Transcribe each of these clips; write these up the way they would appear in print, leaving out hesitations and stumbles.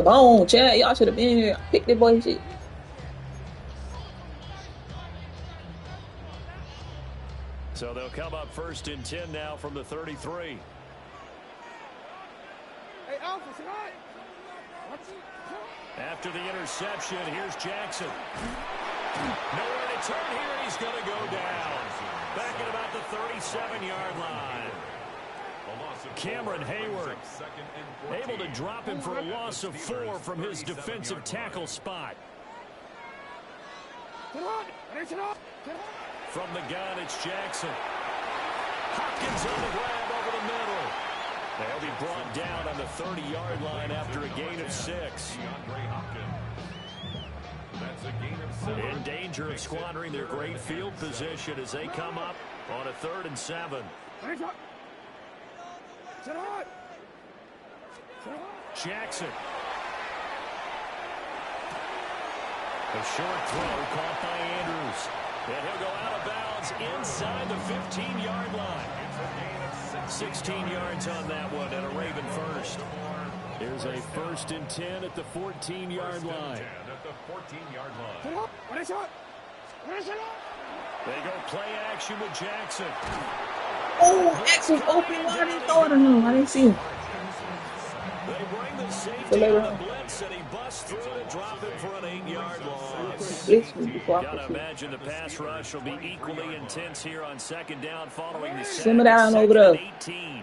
Come on, Chad. Y'all should have been here. Pick that boy shit. So they'll come up 1st and 10 now from the 33. After the interception, here's Jackson. Nowhere to turn here, and he's going to go down. Back at about the 37-yard line. Cameron Hayward able to drop him for a loss of 4 from his defensive tackle spot. From the gun, it's Jackson. Hopkins on the grab over the middle. They'll be brought down on the 30-yard line after a gain of 6. In danger of squandering their great field position as they come up on a 3rd and 7. Jackson. A short throw caught by Andrews. And he'll go out of bounds inside the 15-yard line. 16 yards on that one and a Raven first. Here's a 1st and 10 at the 14-yard line. They go play action with Jackson. Oh, X was open. Why didn't throw it on him? I didn't see him. They bring the safety on the blitz, and he busts through to drop him for an 8-yard loss. Gotta imagine the pass rush will be equally intense here on 2nd down following the sack. Simmer down over there. 18.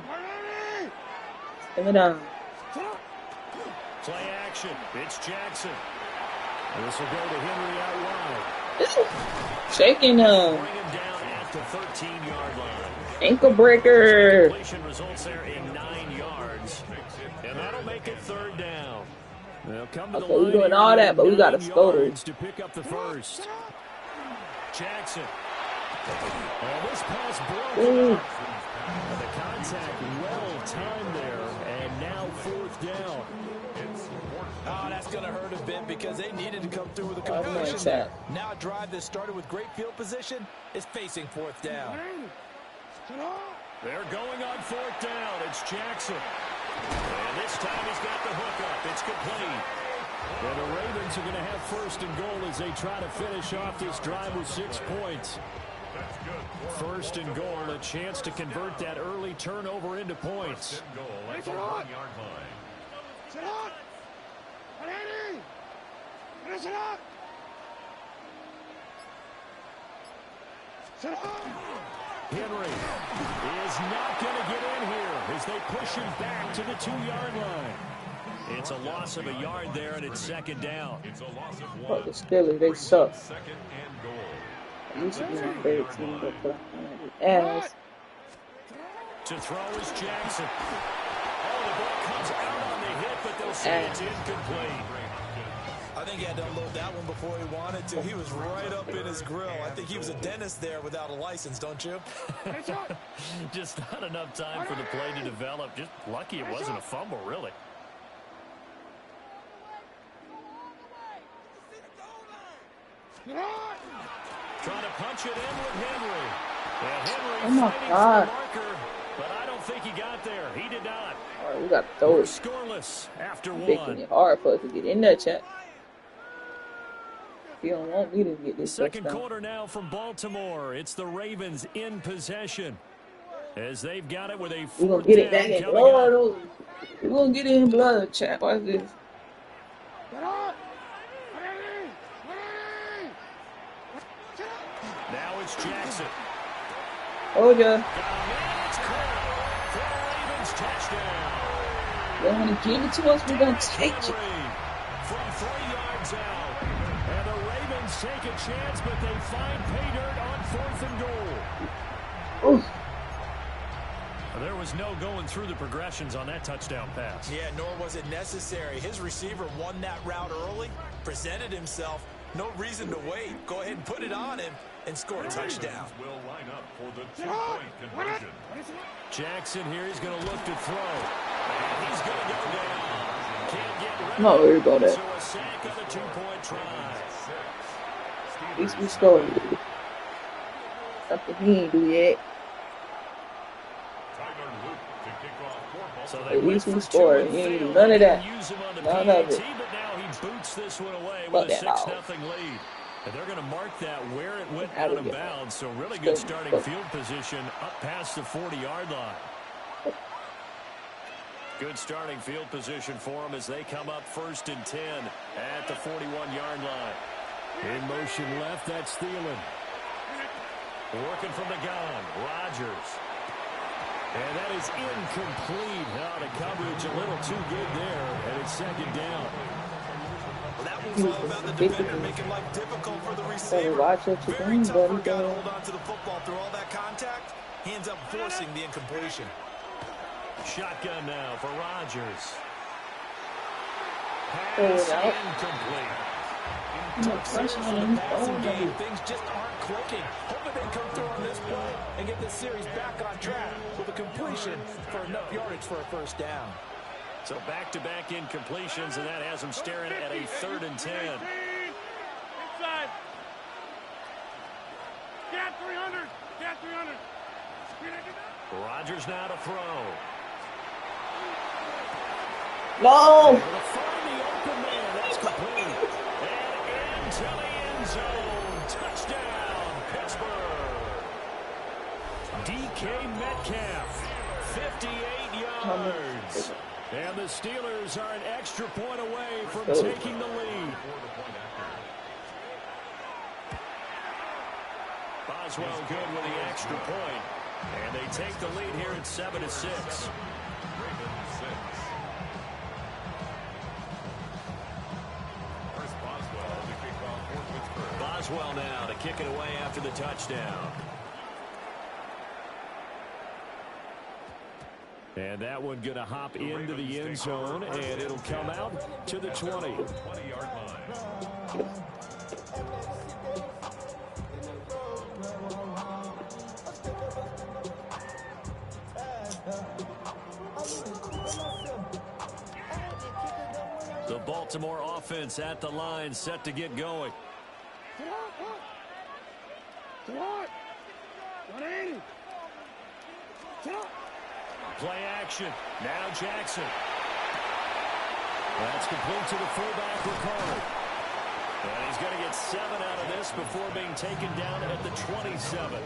Simmer down. Play action. It's Jackson. This will go to Henry out wide. Shaking him. Bring him down at the 13-yard line. Ankle breaker. Completion results there in 9 yards. And that'll make it 3rd down. They'll come to the line. We're doing all that, but we got a scorer to pick up the first. Jackson. And this pass broke. The contact well timed there, and now 4th down. Oh, that's going to hurt a bit because they needed to come through with a conversion. Now a drive that started with great field position is facing 4th down. They're going on 4th down. It's Jackson. And this time he's got the hookup. It's complete. And the Ravens are going to have 1st and goal as they try to finish off this drive with 6 points. 1st and goal, a chance to convert that early turnover into points. Henry is not going to get in here as they push him back to the 2-yard line. It's a loss of a yard there, and it's 2nd down. It's a loss of 1. The Steelers, they suck. I used to be my favorite team, but ass. To throw is Jackson. Oh, the ball comes out on the hit, but they'll say it's incomplete. I think he had to unload that one before he wanted to. He was right up in his grill. I think he was a dentist there without a license, don't you? Just not enough time for the play to develop. Just lucky it wasn't a fumble, really. Trying to punch it in with Henry. And Henry oh my God. Marker, but I don't think he got there. He did not. All right, we got to throw it. Scoreless after making it hard for us to get in there, chat. You don't want me to get this second quarter now from Baltimore. It's the Ravens in possession as they've got it with a 4th down. We're going to get it back in blood. We're going to get it in blood, chat. Watch this. Now it's Jackson. Oh, yeah. It's caught for a Ravens touchdown. They want to give it to us, we're going to take it. From 3 yards out. And the Ravens take a chance, but they find pay dirt on 4th and goal. Oof. There was no going through the progressions on that touchdown pass. Yeah, nor was it necessary. His receiver won that route early, presented himself. No reason to wait. Go ahead and put it on him and score a touchdown. Will line up for the 2-point conversion. Jackson here, he's going to look to throw. And he's going to go down. Can't get rid I'm not worried about that. So a sack on the 2-point try. At least we scored. Something he ain't do yet. Tyler Luke to kick off for So At least we scored. He didn't do none of that. None of it. But now he boots this one away Fuck with a that 6-0 lead. And they're going to mark that where it went Out out of of here. bounds. So really good starting field position up past the 40-yard line. Good starting field position for them as they come up 1st and 10 at the 41-yard line. In motion left, that's Thielen. Working from the gun, Rodgers. And that is incomplete. Now the coverage a little too good there, and it's 2nd down. Well, that was all about the defender making life difficult for the receiver. Watch what you're Very doing, tough for a buddy. guy to hold on to the football through all that contact. He ends up forcing the incompletion. Shotgun now for Rodgers. Pass Incomplete. Passing game, things just aren't clicking. Hoping they come through on this play and get this series back on track with a completion for enough yardage for a 1st down. So back-to-back incompletions, and that has them staring at a 3rd and 10. Inside. Get 300. Get 300. Rodgers now to throw. No! Able to find the open man. That's complete. And into the end zone. Touchdown, Pittsburgh. DK Metcalf, 58 yards. And the Steelers are an extra point away from taking the lead. Boswell good with the extra point. And they take the lead here at 7-6. Boswell now to kick it away after the touchdown. And that one going to hop into the end zone, and it'll come out to the 20. 20-yard line. The Baltimore offense at the line, set to get going. Play action. Now Jackson. That's complete to the fullback, Ricard. And he's going to get 7 out of this before being taken down at the 27.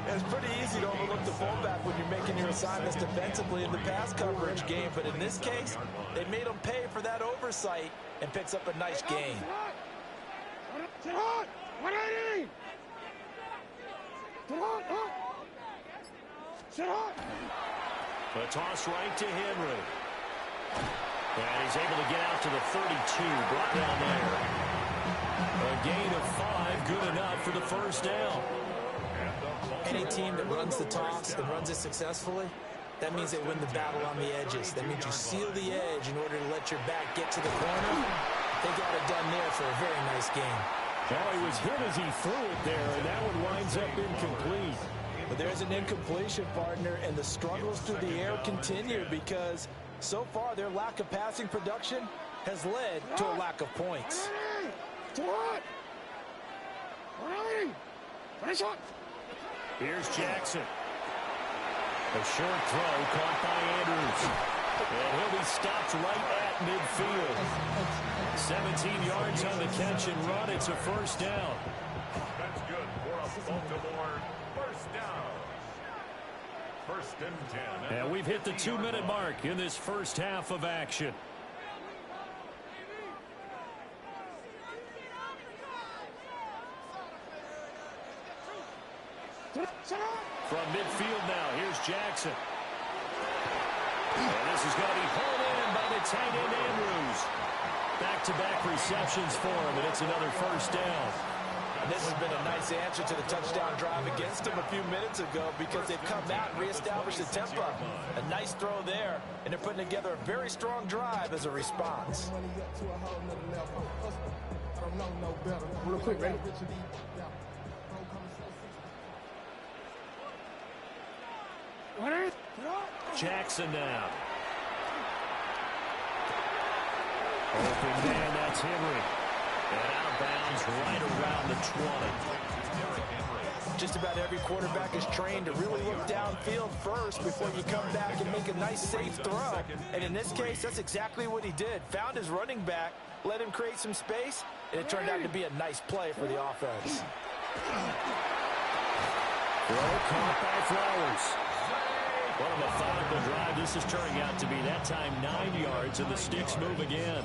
It's pretty easy to overlook the fullback when you're making your assignments defensively in the pass coverage game, but in this case, they made him pay for that oversight and picks up a nice gain. A toss right to Henry. And he's able to get out to the 32, brought down there. A gain of 5, good enough for the 1st down. Any team that runs the toss and runs it successfully, that means they win the battle on the edges. That means you seal the edge in order to let your back get to the corner. They got it done there for a very nice game. Oh, he was hit as he threw it there, and that one winds up incomplete. But there's an incompletion, partner, and the struggles through the air continue because so far their lack of passing production has led to a lack of points. Here's Jackson. A short throw caught by Andrews. And he'll be stopped right at midfield. 17 yards on the catch and run. It's a 1st down. That's good for a Baltimore 1st down. 1st and 10. And we've hit the 2-minute mark in this first half of action. From midfield now, here's Jackson. And this is going to be hauled in by the tight end Andrews. Back-to-back receptions for him, and it's another 1st down. And this has been a nice answer to the touchdown drive against them a few minutes ago because they've come out and reestablished the tempo. A nice throw there, and they're putting together a very strong drive as a response. Real quick, ready? Jackson now. Open man, that's Henry. And out of bounds right around the 20. Just about every quarterback is trained to really look downfield first before you come back and make a nice, safe throw. And in this case, that's exactly what he did. Found his running back, let him create some space, and it turned out to be a nice play for the offense. Throw caught by Flowers. What a methodical drive this is turning out to be. That time 9 yards, and the sticks move again.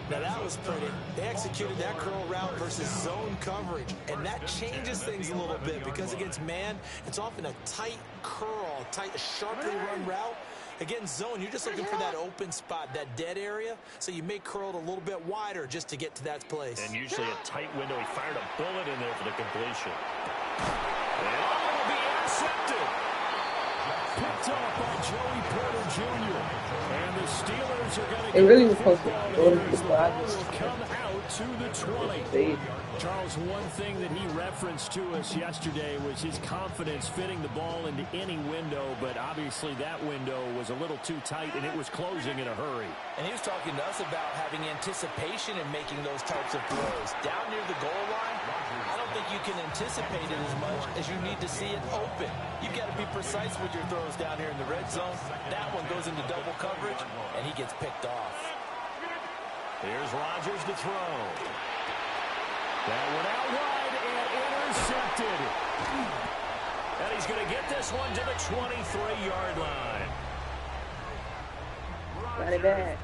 Now that was pretty. They executed that curl route versus zone coverage, and that changes things a little bit because against man, it's often a tight curl, a sharply run route. Against zone, you're just looking for that open spot, that dead area, so you may curl it a little bit wider just to get to that place. And usually a tight window. He fired a bullet in there for the completion. And it'll be intercepted. Picked up by Joey Porter Jr. And the Steelers are going to really was supposed to go to the come out to the 20. Charles, one thing that he referenced to us yesterday was his confidence fitting the ball into any window, but obviously that window was a little too tight, and it was closing in a hurry. And he was talking to us about having anticipation in making those types of throws. Down near the goal line, I don't think you can anticipate it as much as you need to see it open. You've got to be precise with your throws down here in the red zone. That one goes into double coverage, and he gets picked off. Here's Rodgers to throw. That one out wide and intercepted. And he's going to get this one to the 23-yard line. Got it back.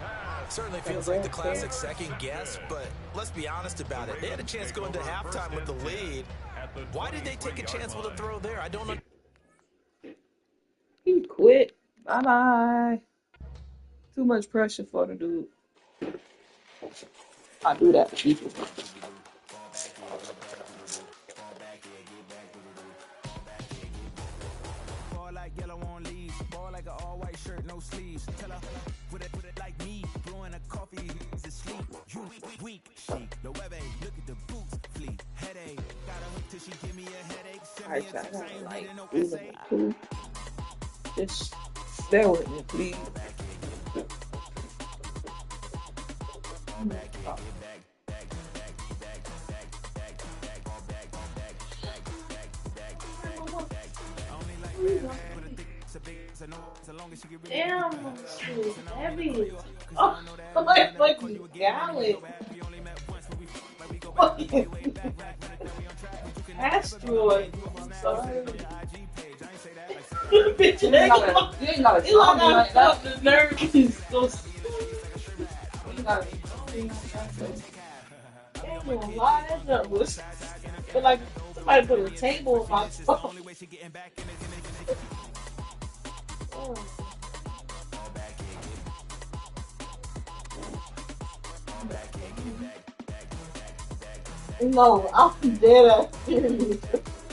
Certainly feels like the classic second guess, but let's be honest about it. They had a chance to go into halftime with the lead. Why did they take a chance with a throw there? I don't know. He quit. Bye-bye. Too much pressure for the dude. I do that to people. Ball like yellow on leaves. Ball like an all-white shirt, no sleeves. Tell her, put it like me. Blowing a coffee, is asleep. You weak, chic. The web look at the boots, fleet. Headache. Got a hook till she give me a headache. Send me a text, I ain't reading no essay. Just bear with me, please. Damn, she was heavy. Oh, like a gallon. Asteroid. I'm sorry. Bitch, it ain't got like that. The nerve is so stupid. Damn, why that nerve was. But like, somebody put a table on my phone. No, I'm dead ass serious.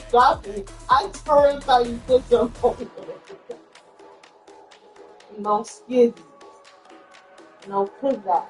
Stop it. I turned how you put your phone. No skizzy. No pizza.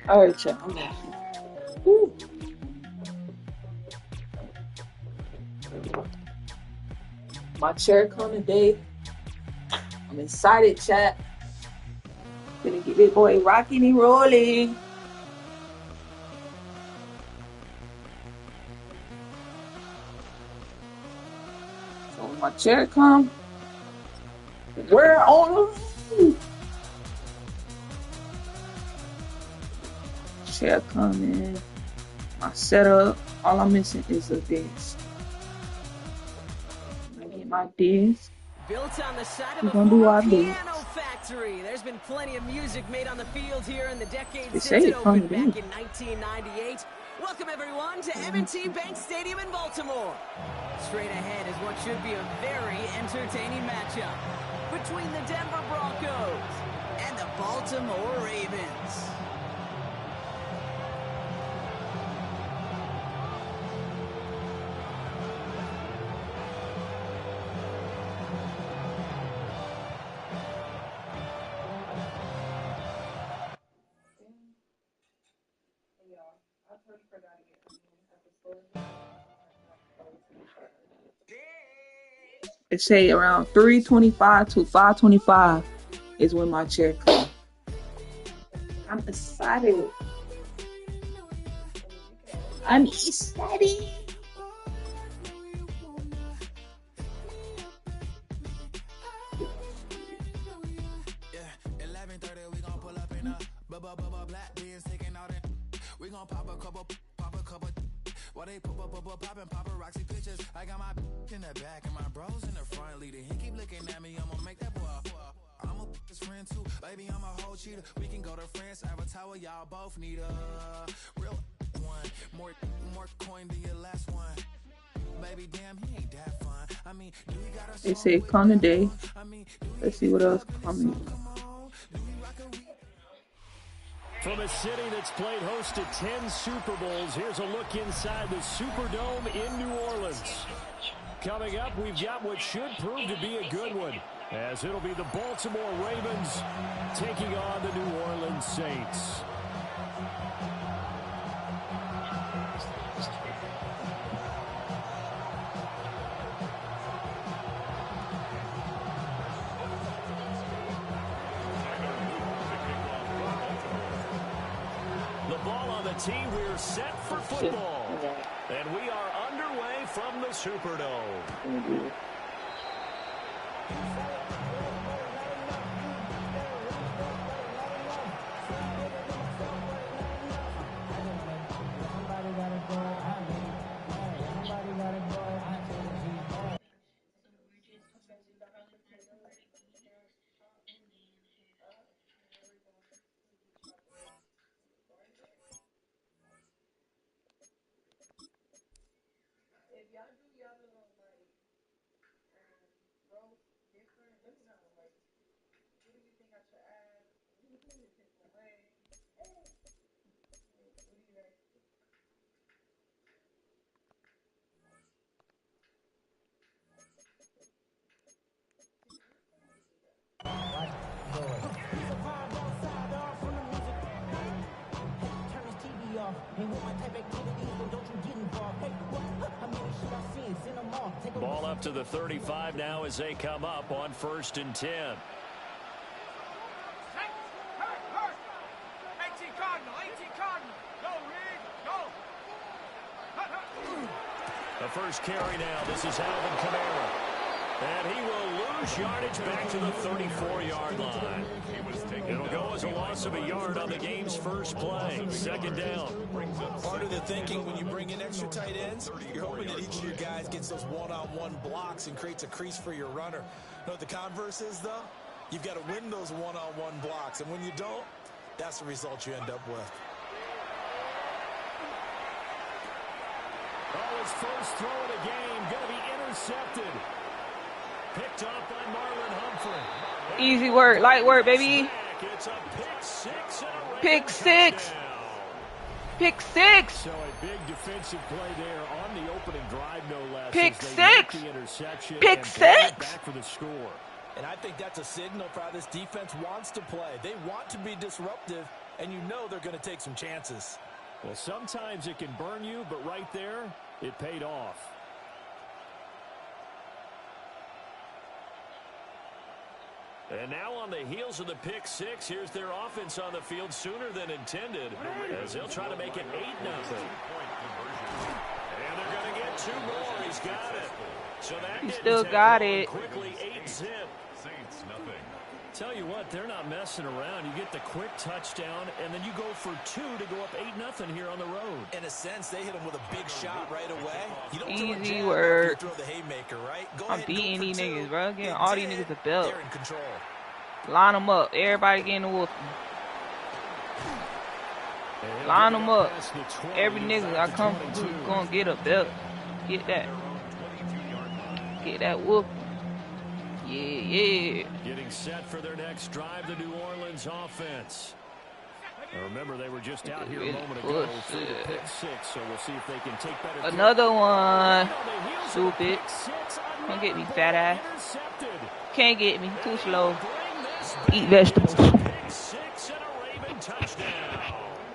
All right, y'all. I'm back. Woo. My chair come today. I'm excited, chat. Gonna get this boy rocking and rolling. So when my chair come, we're on the roof. Chair coming. My setup. All I'm missing is a disc. I'm gonna get my disc. Built on the side of We're a gonna do our former disc. piano factory. There's been plenty of music made on the field here in the decade They since say it it coming opened back in. in 1998. Welcome everyone to M&T Bank Stadium in Baltimore. Straight ahead is what should be a very entertaining matchup between the Denver Broncos and the Baltimore Ravens. It say around 3:25 to 5:25 is when my chair comes. I'm excited. I'm excited. black beans taking out it. We gon' pop a couple. While they poppin' paparazzi pictures. I got my in the back and my bros in the front leading. He keep looking at me, I'ma make that boy. I'm a his friend too, baby, I'm a whole cheater. We can go to France, Avatar, y'all both need a real one. More coin than your last one. Baby, damn, he ain't that fun. I mean, do we got a They say Conde. Let's see what else coming. From a city that's played host to 10 Super Bowls, here's a look inside the Superdome in New Orleans. Coming up, we've got what should prove to be a good one, as it'll be the Baltimore Ravens taking on the New Orleans Saints. Team, we're set for football, and we are underway from the Superdome. Ball up to the 35 now as they come up on 1st and 10. 18 Cardinal. Go, Reed, go. The first carry now. This is Alvin Kamara. And he will lose yardage back to the 34-yard line. It'll go as a loss of a yard on the game's first play. 2nd down. Part of the thinking when you bring in extra tight ends, you're hoping that each of your guys gets those one-on-one blocks and creates a crease for your runner. You know what the converse is, though? You've got to win those one-on-one blocks, and when you don't, that's the result you end up with. Oh, his first throw of the game going to be intercepted. Picked up by Marlon Humphrey. Easy work, light work, baby. It's a pick six. Pick six. Pick six. So a big defensive play there on the opening drive, no less. Pick six. Pick six. Back for the score. And I think that's a signal for how this defense wants to play. They want to be disruptive, and you know they're going to take some chances. Well, sometimes it can burn you, but right there, it paid off. And now on the heels of the pick six, here's their offense on the field sooner than intended, as they'll try to make it 8-0. And they're going to get 2 more. He's got it. So that he still got it. Quickly 8-zip. Saints nothing. Tell you what, they're not messing around. You get the quick touchdown, and then you go for 2 to go up 8-0 here on the road. In a sense, they hit him with a big shot right away. You don't easy work. throw the haymaker, right? I'm beating these niggas, bro. Getting all these niggas a belt. They're in control. Line them up. Everybody getting the whooping. Line them up. Every nigga I come from gonna get a belt. Get that. Get that whooping. Yeah. Getting set for their next drive, the New Orleans offense. Now remember, they were just out here a moment ago through the pick six, so we'll see if they can take better. Another one. Stupid. Can't get me, fat ass. Can't get me. Too slow. Eat vegetables.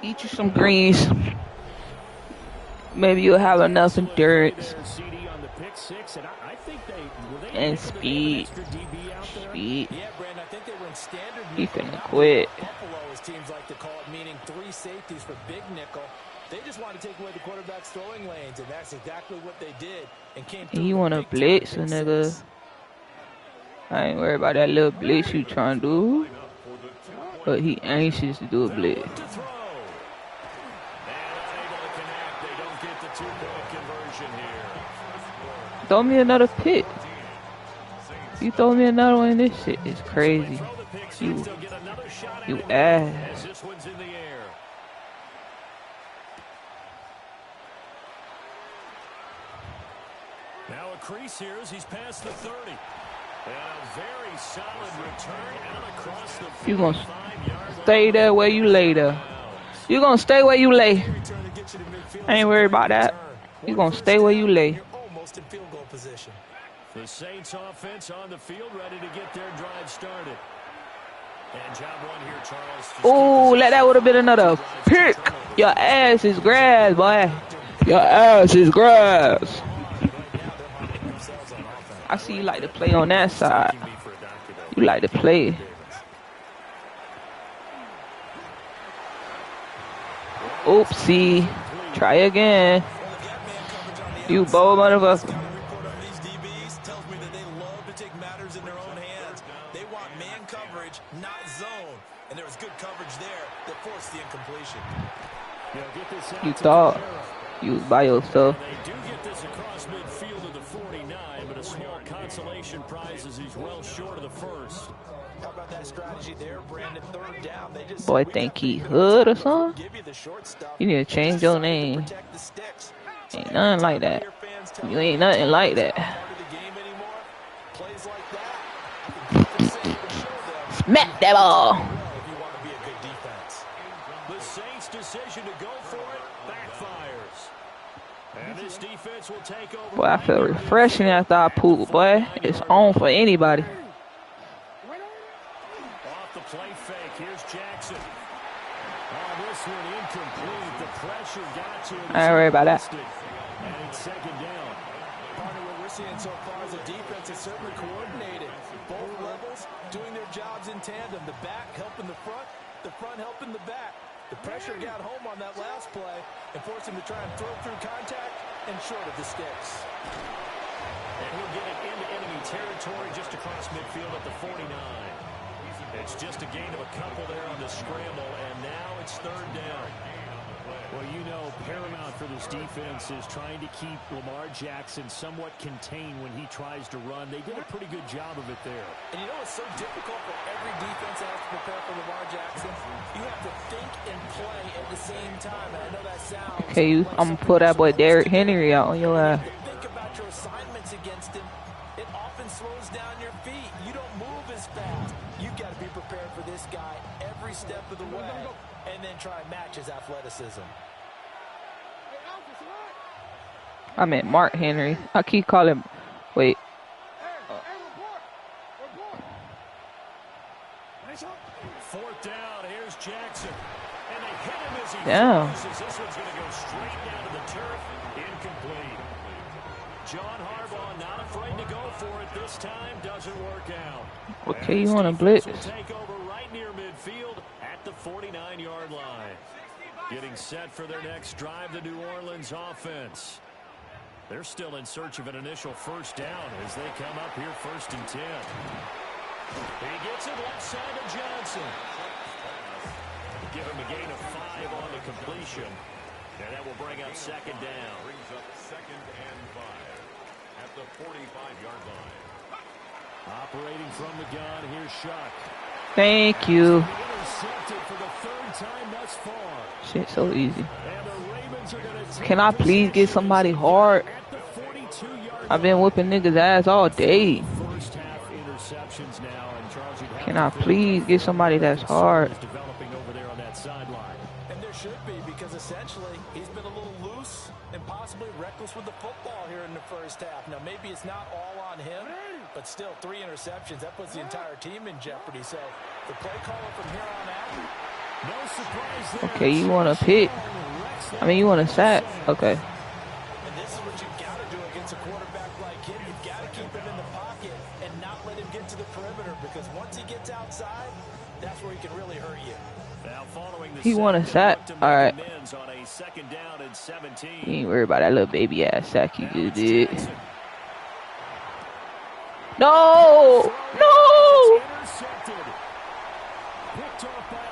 Eat you some greens. Maybe you'll have enough endurance. And speed. Speed. He finna quit. Buffalo, as teams like to call it, meaning 3 safeties for big nickel. They just want to take away the quarterback's throwing lanes, and that's exactly what they did. And came through. You wanna blitz a nigga? I ain't worried about that little blitz you trying to do. But he anxious to do a blitz. To throw. And unable to connect. They don't get the two-point conversion here. Throw me another pick. You throw me another one, this shit is crazy. You ass. This one's in the air. Now a crease here as he's past the 30. And a very solid return out across the 45-yard line. You gonna stay there where you lay there. You gonna stay where you lay. I ain't worried about that. You gonna stay where you lay. Almost in field goal position. The Saints offense on the field ready to get their drive started. And job one here, Charles. Ooh, that would have been another pick. Your ass is grass, boy. Your ass is grass. I see you like to play on that side. You like to play. Oopsie. Try again. You bold motherfucker. You thought you was by yourself. They do get this across midfield of the 49, but a small consolation prize as he's well short of the first. How about that strategy there, Brandon? Third down. They just Boy, think he hood or something? You need to change your name. Ain't nothing like that. You ain't nothing like that. Smack that ball. The Saints' decision to go for it backfires. And this defense will take over. Boy, I feel refreshing after I poop, boy. It's on for anybody. Off the play fake, here's Jackson. Oh, this one incomplete. The pressure got to him. I ain't worried about that. And it's second down. Part of what we're seeing so far is the defense is certainly coordinated. Both levels doing their jobs in tandem. The back helping the front helping the back. The pressure got home on that last play and forced him to try and throw through contact and short of the sticks. And he'll get it into enemy territory just across midfield at the 49. It's just a gain of a couple there on the scramble, and now it's third down. Well, you know, paramount for this defense is trying to keep Lamar Jackson somewhat contained when he tries to run. They did a pretty good job of it there. And you know it's so difficult for every defense that has to prepare for Lamar Jackson? You have to think and play at the same time. And I know that sounds... Okay, I'm going to put that boy Derrick Henry out on your ass. Think about your assignments against him. It often slows down your feet. You don't move as fast. You've got to be prepared for this guy every step of the way and then try and match his athleticism. I meant Mark Henry. I keep calling him. Wait. Fourth down, here's Jackson. And they hit him as he crosses. This one's going to go straight down to the turf. Incomplete. John Harbaugh not afraid to go for it this time. Doesn't work out. Okay, you want to blitz? Will take over right near midfield at the 49-yard line. Getting set for their next drive, the New Orleans offense. They're still in search of an initial first down as they come up here first and 10. He gets it left side of Johnson. Give him a gain of 5 on the completion. And that will bring up second down. Brings up second and 5 at the 45-yard line. Operating from the gun, here's Shuck. Thank you. Intercepted for the third time thus far. Shit, so easy. And the Ravens are going to Can I please get somebody hard? I've been whooping niggas' ass all day. First half interceptions now, and Charles, can I please get somebody that's hard? Developing over there on that sideline. And there should be, because essentially he's been a little loose and possibly reckless with the football here in the first half. Now maybe it's not all on him, but still 3 interceptions. That puts the entire team in jeopardy. So the play caller from here on out. No surprise there. Okay, you want to pick? I mean, you want to sack? Okay. And this is what you've got to do against a quarterback like him. You've got to keep him in the pocket and not let him get to the perimeter, because once he gets outside, that's where he can really hurt you. Now following the He want a sack? All right. on a second down and 17. You ain't worried about that little baby ass sack you just did. No! No! Intercepted. Picked off by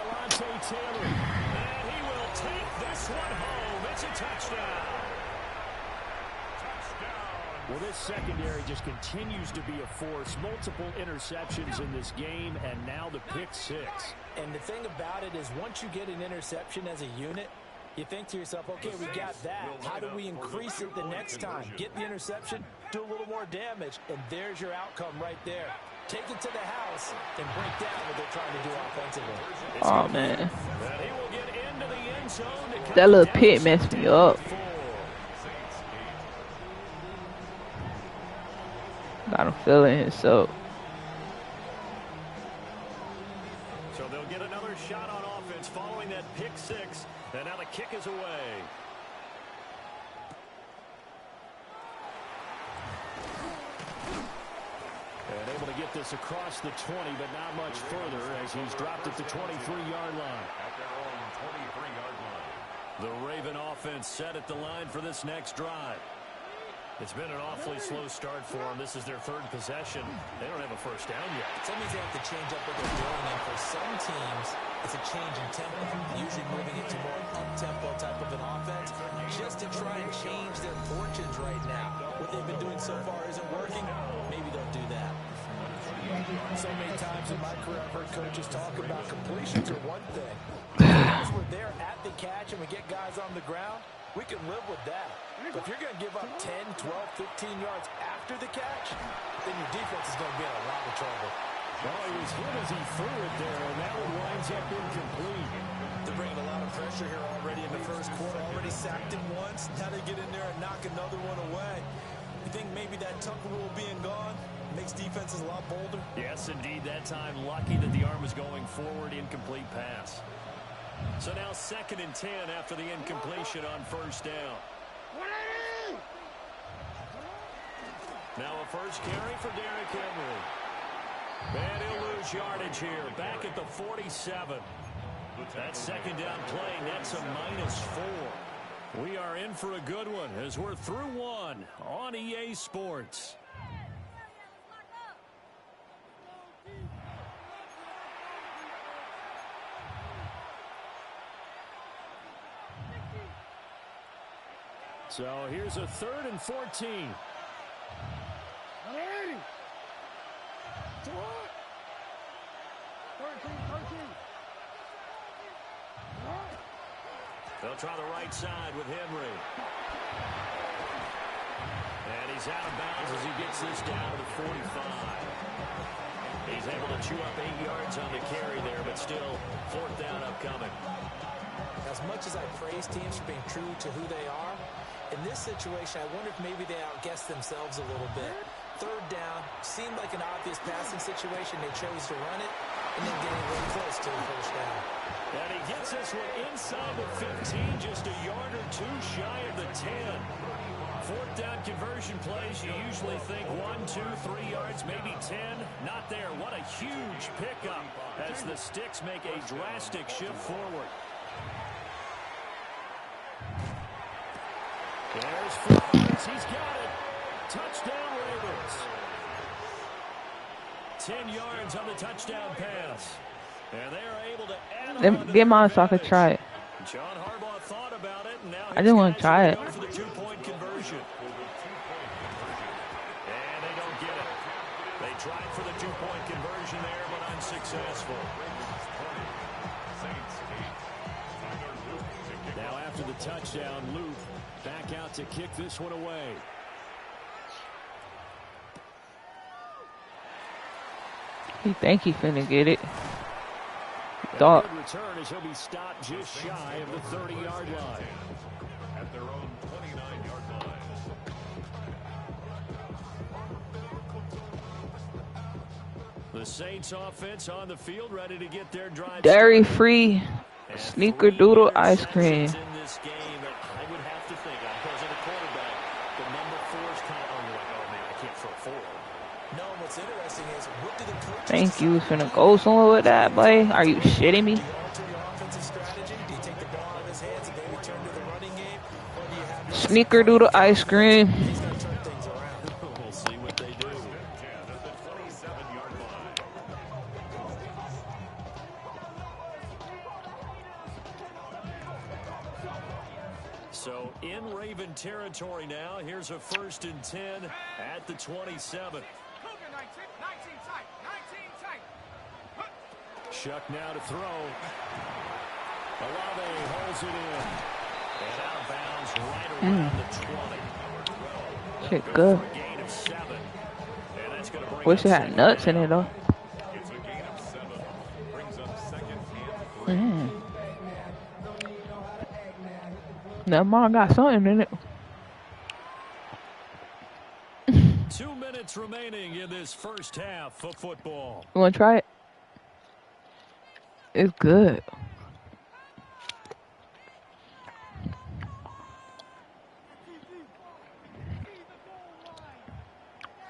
Secondary just continues to be a force. Multiple interceptions in this game, and now the pick six. And the thing about it is once you get an interception as a unit, you think to yourself, okay, we got that. How do we increase it the next time? Get the interception, do a little more damage, and there's your outcome right there. Take it to the house and break down what they're trying to do offensively. Oh, man. He will get into the end zone to That little pit messed me up. Got him feeling himself. So they'll get another shot on offense following that pick six. And now the kick is away. And able to get this across the 20, but not much further as he's dropped at the 23-yard line. At their own 23-yard line. The Raven offense set at the line for this next drive. It's been an awfully slow start for them. This is their third possession. They don't have a first down yet. That means they have to change up what they're doing, and for some teams, it's a change in tempo, usually moving it to more up-tempo type of an offense, just to try and change their fortunes right now. What they've been doing so far isn't working. Maybe they'll do that. So many times in my career, I've heard coaches talk about completions are one thing. As we're there at the catch and we get guys on the ground, we can live with that. But if you're going to give up 10, 12, 15 yards after the catch, then your defense is going to be in a lot of trouble. Well, he was hit as he threw it there, and that one winds up incomplete. They're bringing a lot of pressure here already in the first quarter. Already sacked him once. Now they get in there and knock another one away. You think maybe that Tucker rule being gone makes defenses a lot bolder? Yes, indeed. That time, lucky that the arm was going forward. Incomplete pass. So now 2nd and 10 after the incompletion on first down. Now a first carry for Derrick Henry. And he'll lose yardage here. Back at the 47. That second down play nets a -4. We are in for a good one as we're through one on EA Sports. So here's a 3rd and 14. They'll try the right side with Henry. And he's out of bounds as he gets this down to the 45. He's able to chew up 8 yards on the carry there, but still 4th down upcoming. As much as I praise teams for being true to who they are, in this situation, I wonder if maybe they outguessed themselves a little bit. 3rd down, seemed like an obvious passing situation. They chose to run it, and then getting really close to the first down. And he gets this one inside the 15, just a yard or two shy of the 10. 4th down conversion plays, you usually think 1, 2, 3 yards, maybe 10. Not there. What a huge pickup as the Sticks make a drastic shift forward. There's Flowers. He's got it. Touchdown, Ravens. 10 yards on the touchdown pass. And they are able to add on. Get mine so I could try it. John Harbaugh thought about it, and now I just want to try it. go for the 2-point conversion. And they don't get it. They tried for the 2-point conversion there, but unsuccessful. Now after the touchdown, Luke back out to kick this one away. He think he finna get it. Thought. Good return as he'll be stopped just shy of the 30-yard line. At their own 29-yard line. The Saints offense on the field ready to get their drive. Dairy free sneakerdoodle ice cream. In this game, I would have to think, because of the quarterback, the number 4 is kind of like, oh man, I can't throw 4. No, what's interesting is what do the coaches Think you was finna go somewhere with that, boy? Are you shitting me? do you alter your offensive strategy? Do you take the ball out of his hands and maybe turn to the running game? Or do you have Sneakerdoodle ice cream. he's going to turn things around? We'll see what they do. At the 27-yard line. So in Raven territory now. Here's a 1st and 10 at the 27. Shuck now to throw. Olave holds it in. And out of bounds right around the 20. Shit good. For a gain of 7. And that's going to bring Wish it up had second nuts in down. it though. It's a gain of 7. Brings up 2nd and 3. That mom got something in it. 2 minutes remaining in this first half of football. You wanna try it? It's good.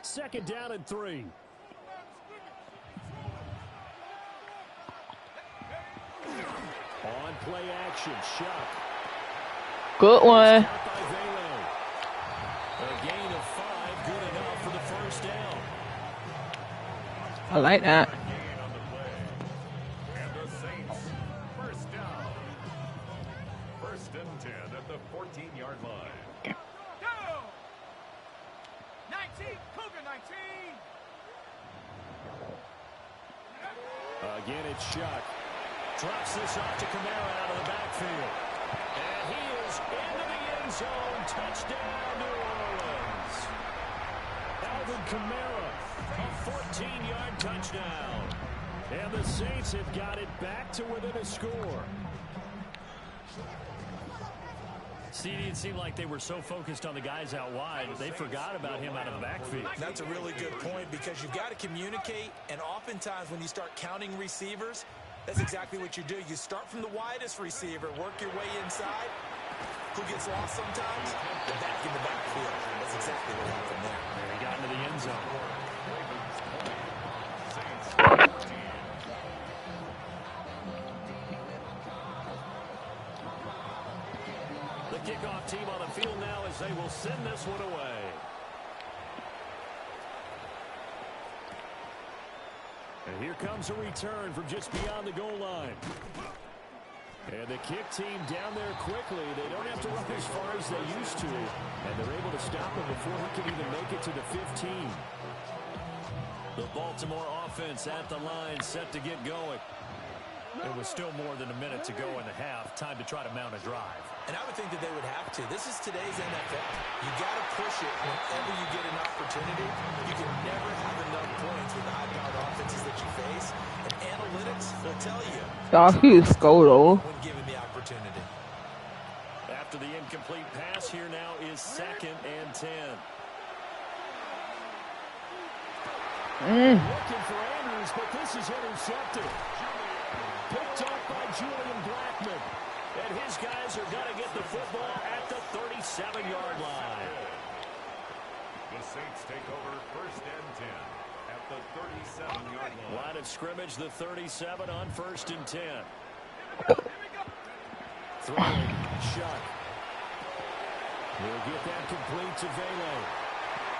Second down and 3. On play action, Shuck. Good one. Caught by Velo. A gain of 5, good enough for the first down. I like that. Gain on the play. And the Saints, 1st down. 1st and 10 at the 14-yard line. Go! 19, Cougar 19. Again, it's Shuck. Drops this off to Kamara out of the backfield. And he is into the end zone. Touchdown, New Orleans. Alvin Kamara, a 14-yard touchdown. And the Saints have got it back to within a score. CD, it seemed like they were so focused on the guys out wide, they forgot about him out of the backfield. That's a really good point because you've got to communicate, and oftentimes when you start counting receivers, that's exactly what you do. You start from the widest receiver, work your way inside. Who gets lost sometimes? The back in the backfield. That's exactly what happened there. He got into the end zone. The kickoff team on the field now as they will send this one away. And here comes a return from just beyond the goal line. And the kick team down there quickly. They don't have to run as far as they used to. And they're able to stop him before he can even make it to the 15. The Baltimore offense at the line set to get going. It was still more than a minute to go in the half. Time to try to mount a drive. And I would think that they would have to. This is today's NFL. You got to push it whenever you get an opportunity. You can never have enough points with the high-powered offenses that you face. And analytics will tell you. Y'all, he scored. When given the opportunity. After the incomplete pass, here now is 2nd and 10. Looking for Andrews, but this is intercepted. Picked up by Julian Blackman. And his guys are going to get the football at the 37-yard line. The Saints take over 1st and 10 at the 37-yard line. Line of scrimmage, the 37 on 1st and 10. Throwing, Shuck. We'll get that complete to Velo.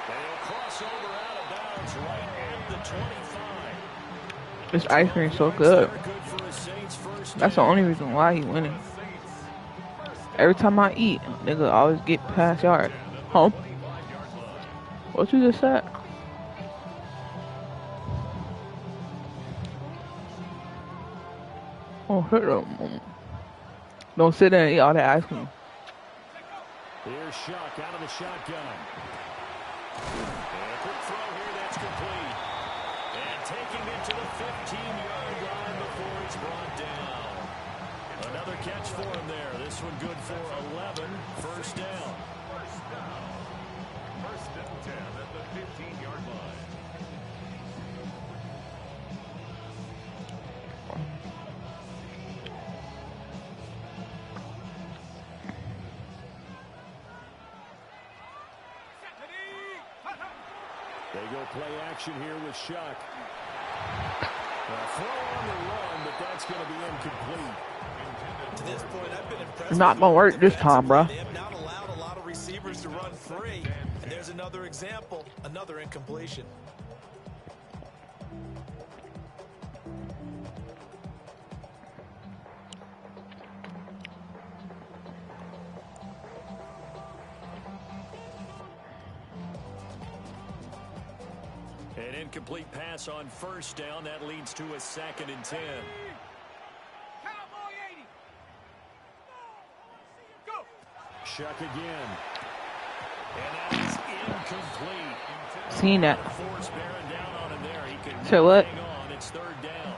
They'll cross over out of bounds right at the 25. This ice cream so good. That's the only reason why he winning. Every time I eat, nigga always get past yard. Huh? What you just said? Oh, hit them. Don't sit there and eat all that ice cream. Here's Shuck out of the shotgun. And a quick throw here that's complete. And taking it to the 15-yard line before it's brought down. Another catch for him there. This one good for 11. First down. 1st and 10 at the 15-yard line. They go play action here with Shuck. Throw on the run, but that's going to be incomplete. To this point, I've been impressed. Not gonna work this time, bro. They have not allowed a lot of receivers to run free. And there's another example, another incompletion. An incomplete pass on first down. That leads to a 2nd and 10. Cowboy 80. Go. Shuck again. And that is incomplete. Seen that. Force bearing down on him there. He could So what? hang on. It's 3rd down.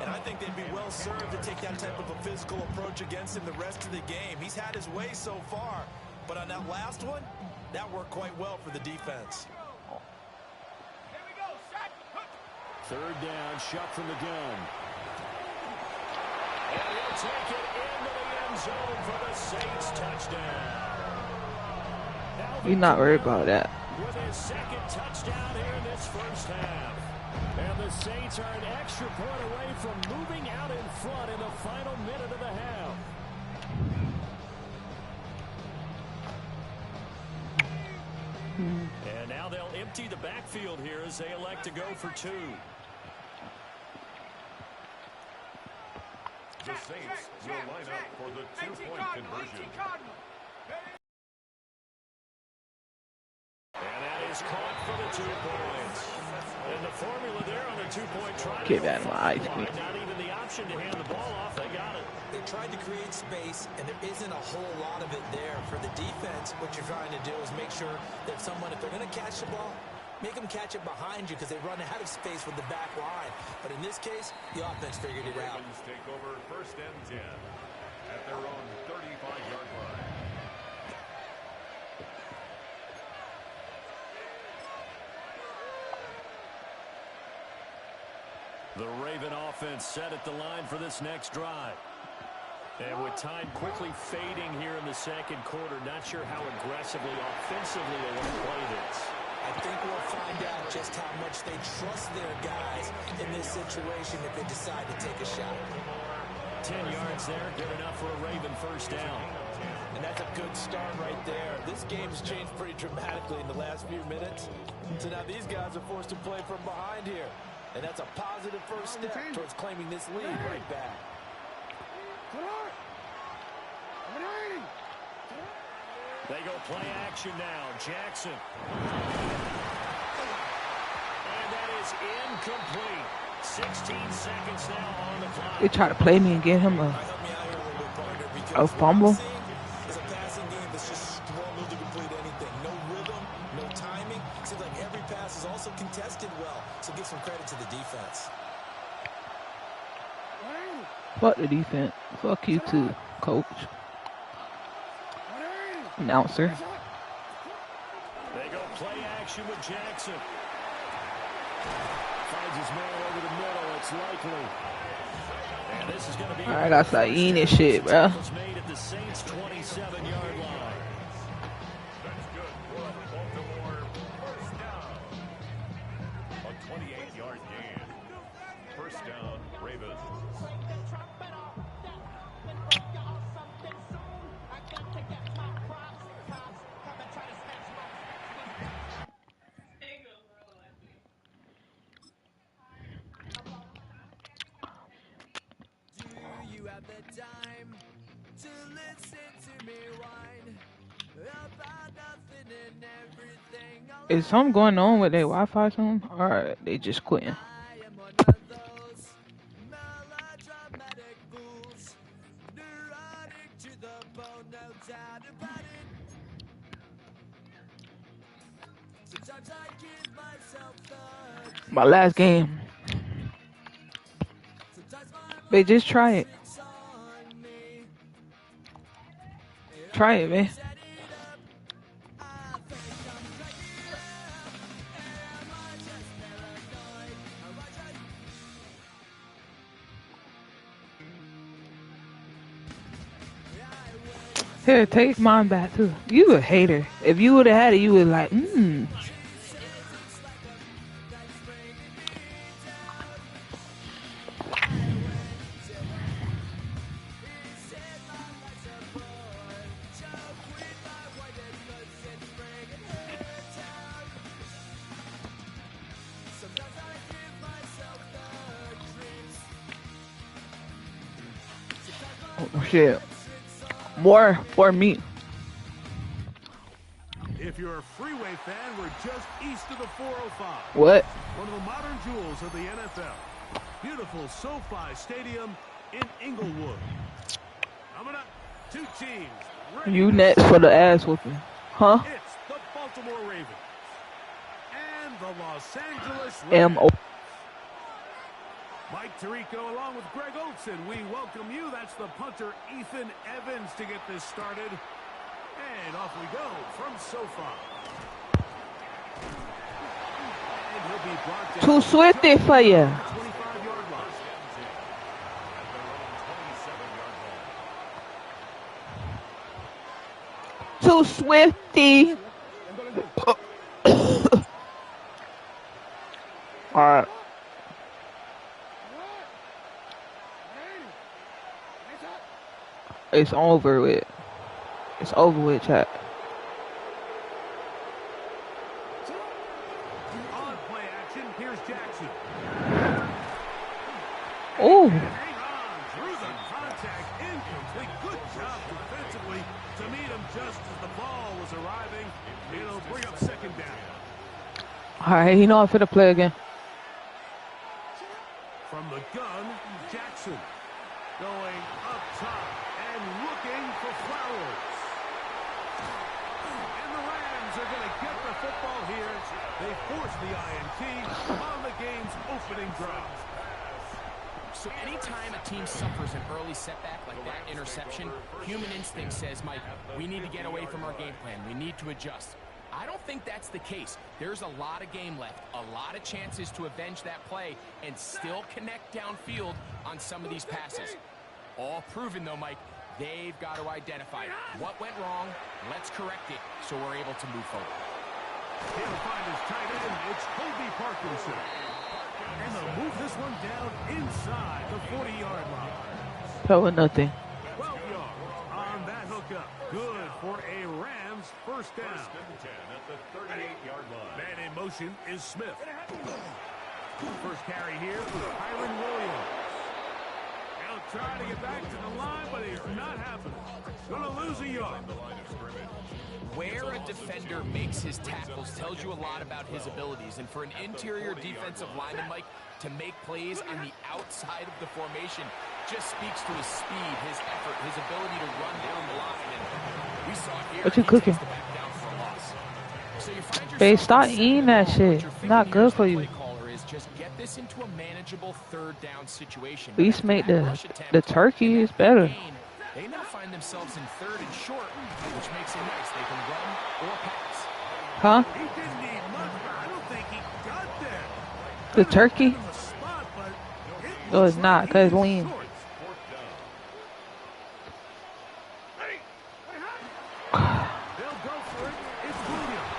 And I think they'd be well served to take that type of a physical approach against him the rest of the game. He's had his way so far, but on that last one, that worked quite well for the defense. Here we go. Shot. 3rd down. Shuck from the gun. And he'll take it into the end zone for the Saints touchdown. You're not worried about that. With his 2nd touchdown here in this first half. And the Saints are an extra point away from moving out in front in the final minute of the half. And now they'll empty the backfield here as they elect to go for 2. The Saints will line up for the 2-point conversion. And that is caught for the 2 points. And the formula there on the 2-point try. Get that in my eyes, please. Not even the option to hand the ball off. They got it. They tried to create space, and there isn't a whole lot of it there. For the defense, what you're trying to do is make sure that someone, if they're going to catch the ball, make them catch it behind you because they run out of space with the back line. But in this case, the offense figured it out. Ravens take over 1st and 10 at their own 35-yard line. The Raven offense set at the line for this next drive. And with time quickly fading here in the 2nd quarter, not sure how aggressively, offensively they want to play this. I think we'll find out just how much they trust their guys in this situation if they decide to take a shot. 10 yards there, good enough for a Raven 1st down. And that's a good start right there. This game's changed pretty dramatically in the last few minutes. So now these guys are forced to play from behind here. And that's a positive first step towards claiming this lead right back. They go play action now. Jackson. And that is incomplete. 16 seconds now on the clock. They try to play me and get him a fumble. It's a passing game that's just struggled to complete anything. No rhythm, no timing. Seems like every pass is also contested well. So give some credit to the defense. Fuck the defense. Fuck you too, coach. Announcer. They go play action with Jackson. Finds his man over the middle. It's likely. And this is going to be. All right, that's like eating this shit, bro. Was made at the Saints' 27-yard line. That's good for Baltimore. 1st down. A 28-yard gain. 1st down, Ravens. Time to listen to me whine about nothing and everything. Is something going on with their Wi-Fi or something? Or they just quitting? I am one of those melodramatic fools, neurotic to the bone, no doubt about it. Sometimes I give myself the My last game. They just try it. Try it, man. Here, take mine back too. You a hater. If you would have had it, you would like, Oh shit. More for me. you're a freeway fan, we're just east of the 405. What? One of the modern jewels of the NFL. Beautiful SoFi Stadium in Inglewood. Coming up, two teams. You next for the ass whooping. Huh? It's the Baltimore Ravens and the Los Angeles M.O. Rams. Mike Tirico along with Greg Olson. We welcome you. That's the punter, Ethan Evans, to get this started. And off we go from SoFi. And he'll be brought down. Too swifty for you. 25-yard line. Too swifty. All right. It's over with. It's over with, chat. On play action, here's Jackson. Ooh. Hang on through the contact, incomplete. Good job defensively to meet him just as the ball was arriving. It'll bring up second down. All right, you know I'm finna play again. From the gun, Jackson going up top and looking for Flowers. And the Rams are going to get the football here. They force the INT on the game's opening drive. So anytime a team suffers an early setback like that interception, human instinct says, Mike, we need to get away from our game plan. We need to adjust. I don't think that's the case. There's a lot of game left, a lot of chances to avenge that play and still connect downfield on some of these passes. All proven, though, Mike, they've got to identify what went wrong, let's correct it so we're able to move forward. He'll find his tight end. It's Colby Parkinson. And they'll move this one down inside the 40-yard line. That was nothing. 12 yards on that hookup. Good for a Rams first down. First and 10 at the 38-yard line. Man in motion is Smith. First carry here for Kyron Williams. He'll try to get back to the line, but it's not happening. Going to lose a yard. Where a defender makes his tackles tells you a lot about his abilities. And for an interior defensive lineman, Mike, to make plays on the outside of the formation just speaks to his speed, his effort, his ability to run down the line. And we saw it here. What you cooking? So you find Babe, yourself stop in second eating and that goal. shit. What you're thinking Not here good as the for you. play caller is just get this into a manageable third down situation. At least make That rush attempt the turkey and is that better. gain, they now find themselves in third and short, which makes it nice. They can run or pass. Huh? He didn't need much, but I don't think he got there. The turkey? In the spot, but it No, looks it's not, like because it's he is lean. short. They'll go for it. It's Williams.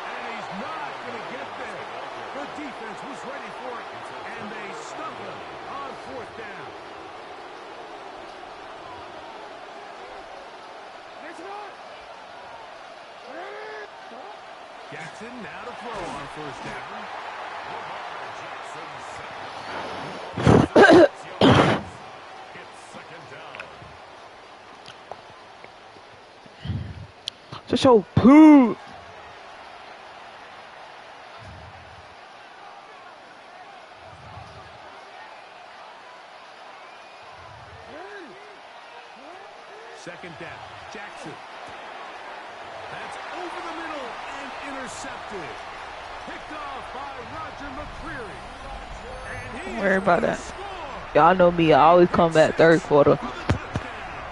And he's not going to get there. The defense was ready for it, and they stuck him on fourth down. Jackson now to throw on first down. It's second down. Just show poo. Second down. Jackson. That's over the middle and intercepted. Picked off by Roger McCreary. And he Don't worry about that. score. Y'all know me. I always come back third quarter. For the touchdown.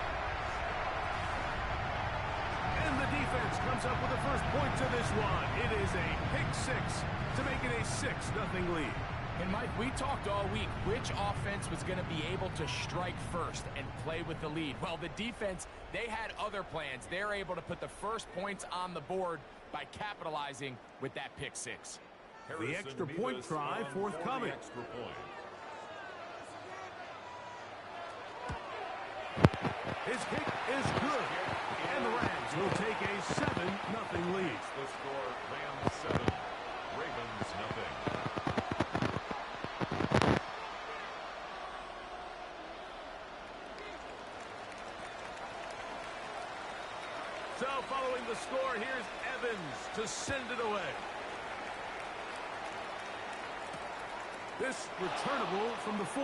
And the defense comes up with the first points of this one. It is a pick six to make it a 6-0 lead. And Mike, we talked all week which offense was going to be able to strike first and play with the lead. Well, the defense, they had other plans. They're able to put the first points on the board by capitalizing with that pick six. The extra point try forthcoming. Extra point. His kick is good. And the Rams will take a 7-0 lead. The score, Rams 7, Ravens nothing. So So following the score, here's Evans to send it away. This returnable from the 4.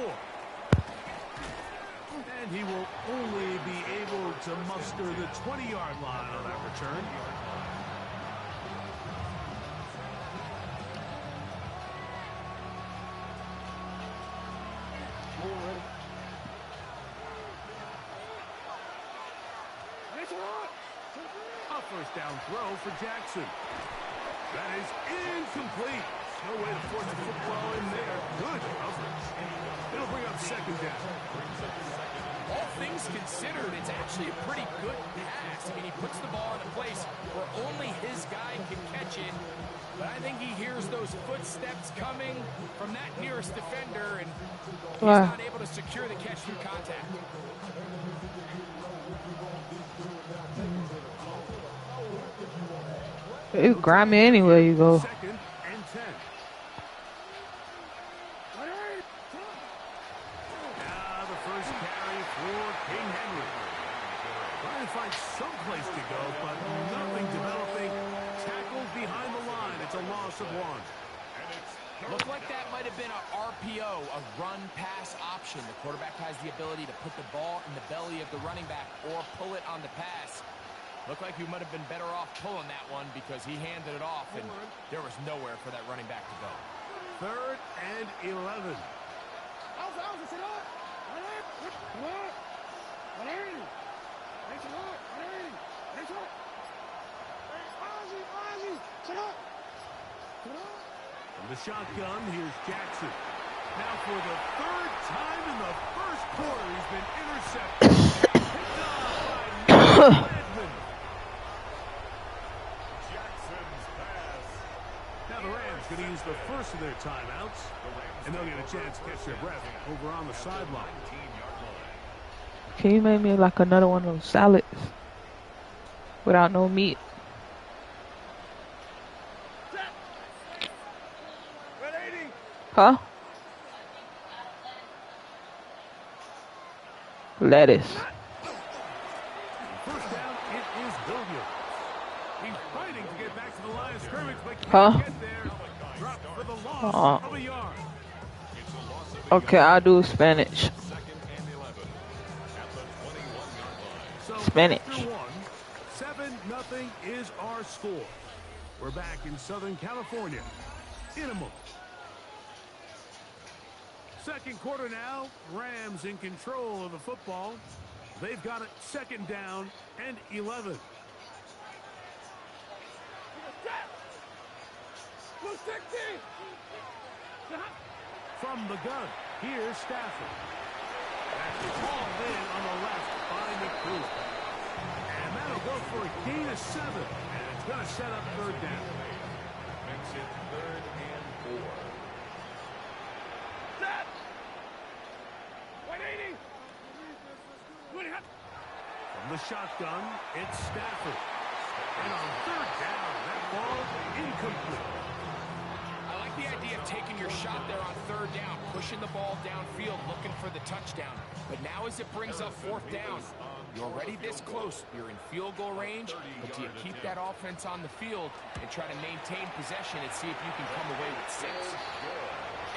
And he will only be able to muster the 20-yard line on that return. A first down throw for Jackson. That is incomplete. No way to force the football in there. Good coverage. It'll bring up second down. All things considered, it's actually a pretty good pass. I mean, he puts the ball in a place where only his guy can catch it. But I think he hears those footsteps coming from that nearest defender, and he's not able to secure the catch through contact. You grab me anywhere you go. Second and 10. Now the first carry for King Henry. Trying to find some place to go, but nothing developing. Tackled behind the line. It's a loss of 1. Looked like that might have been a RPO, a run-pass option. The quarterback has the ability to put the ball in the belly of the running back or pull it on the pass. Looked like he might have been better off pulling that one because he handed it off, and there was nowhere for that running back to go. Third and 11. From the shotgun, here's Jackson. Now for the third time in the first quarter, he's been intercepted. Picked off by Redmond. Jackson's pass. Now the Rams going to use the first of their timeouts, and they'll get a chance to catch their breath over on the sideline. Can you make me like another one of those salads without no meat? Huh? Lettuce. First down, it is Hilliard. He's fighting to get back to the line of scrimmage, but can't Huh? get there. Drop for the loss of a yard. Okay, I'll do spinach. So Spinach. after one, 7-0 is our score. We're back in Southern California in a moment. Second quarter now, Rams in control of the football. They've got it second down and 11. From the gun, here's Stafford. That's hauled in on the left by McCool. And that'll go for a gain of 7. And it's going to set up third down. Makes it 3rd and 4. Set! 180! From the shotgun, it's Stafford. And on third down, that ball incomplete. I like the idea of taking your shot there on third down, pushing the ball downfield, looking for the touchdown. But now as it brings up fourth down, you're already this close. You're in field goal range, but do you keep that offense on the field and try to maintain possession and see if you can come away with 6?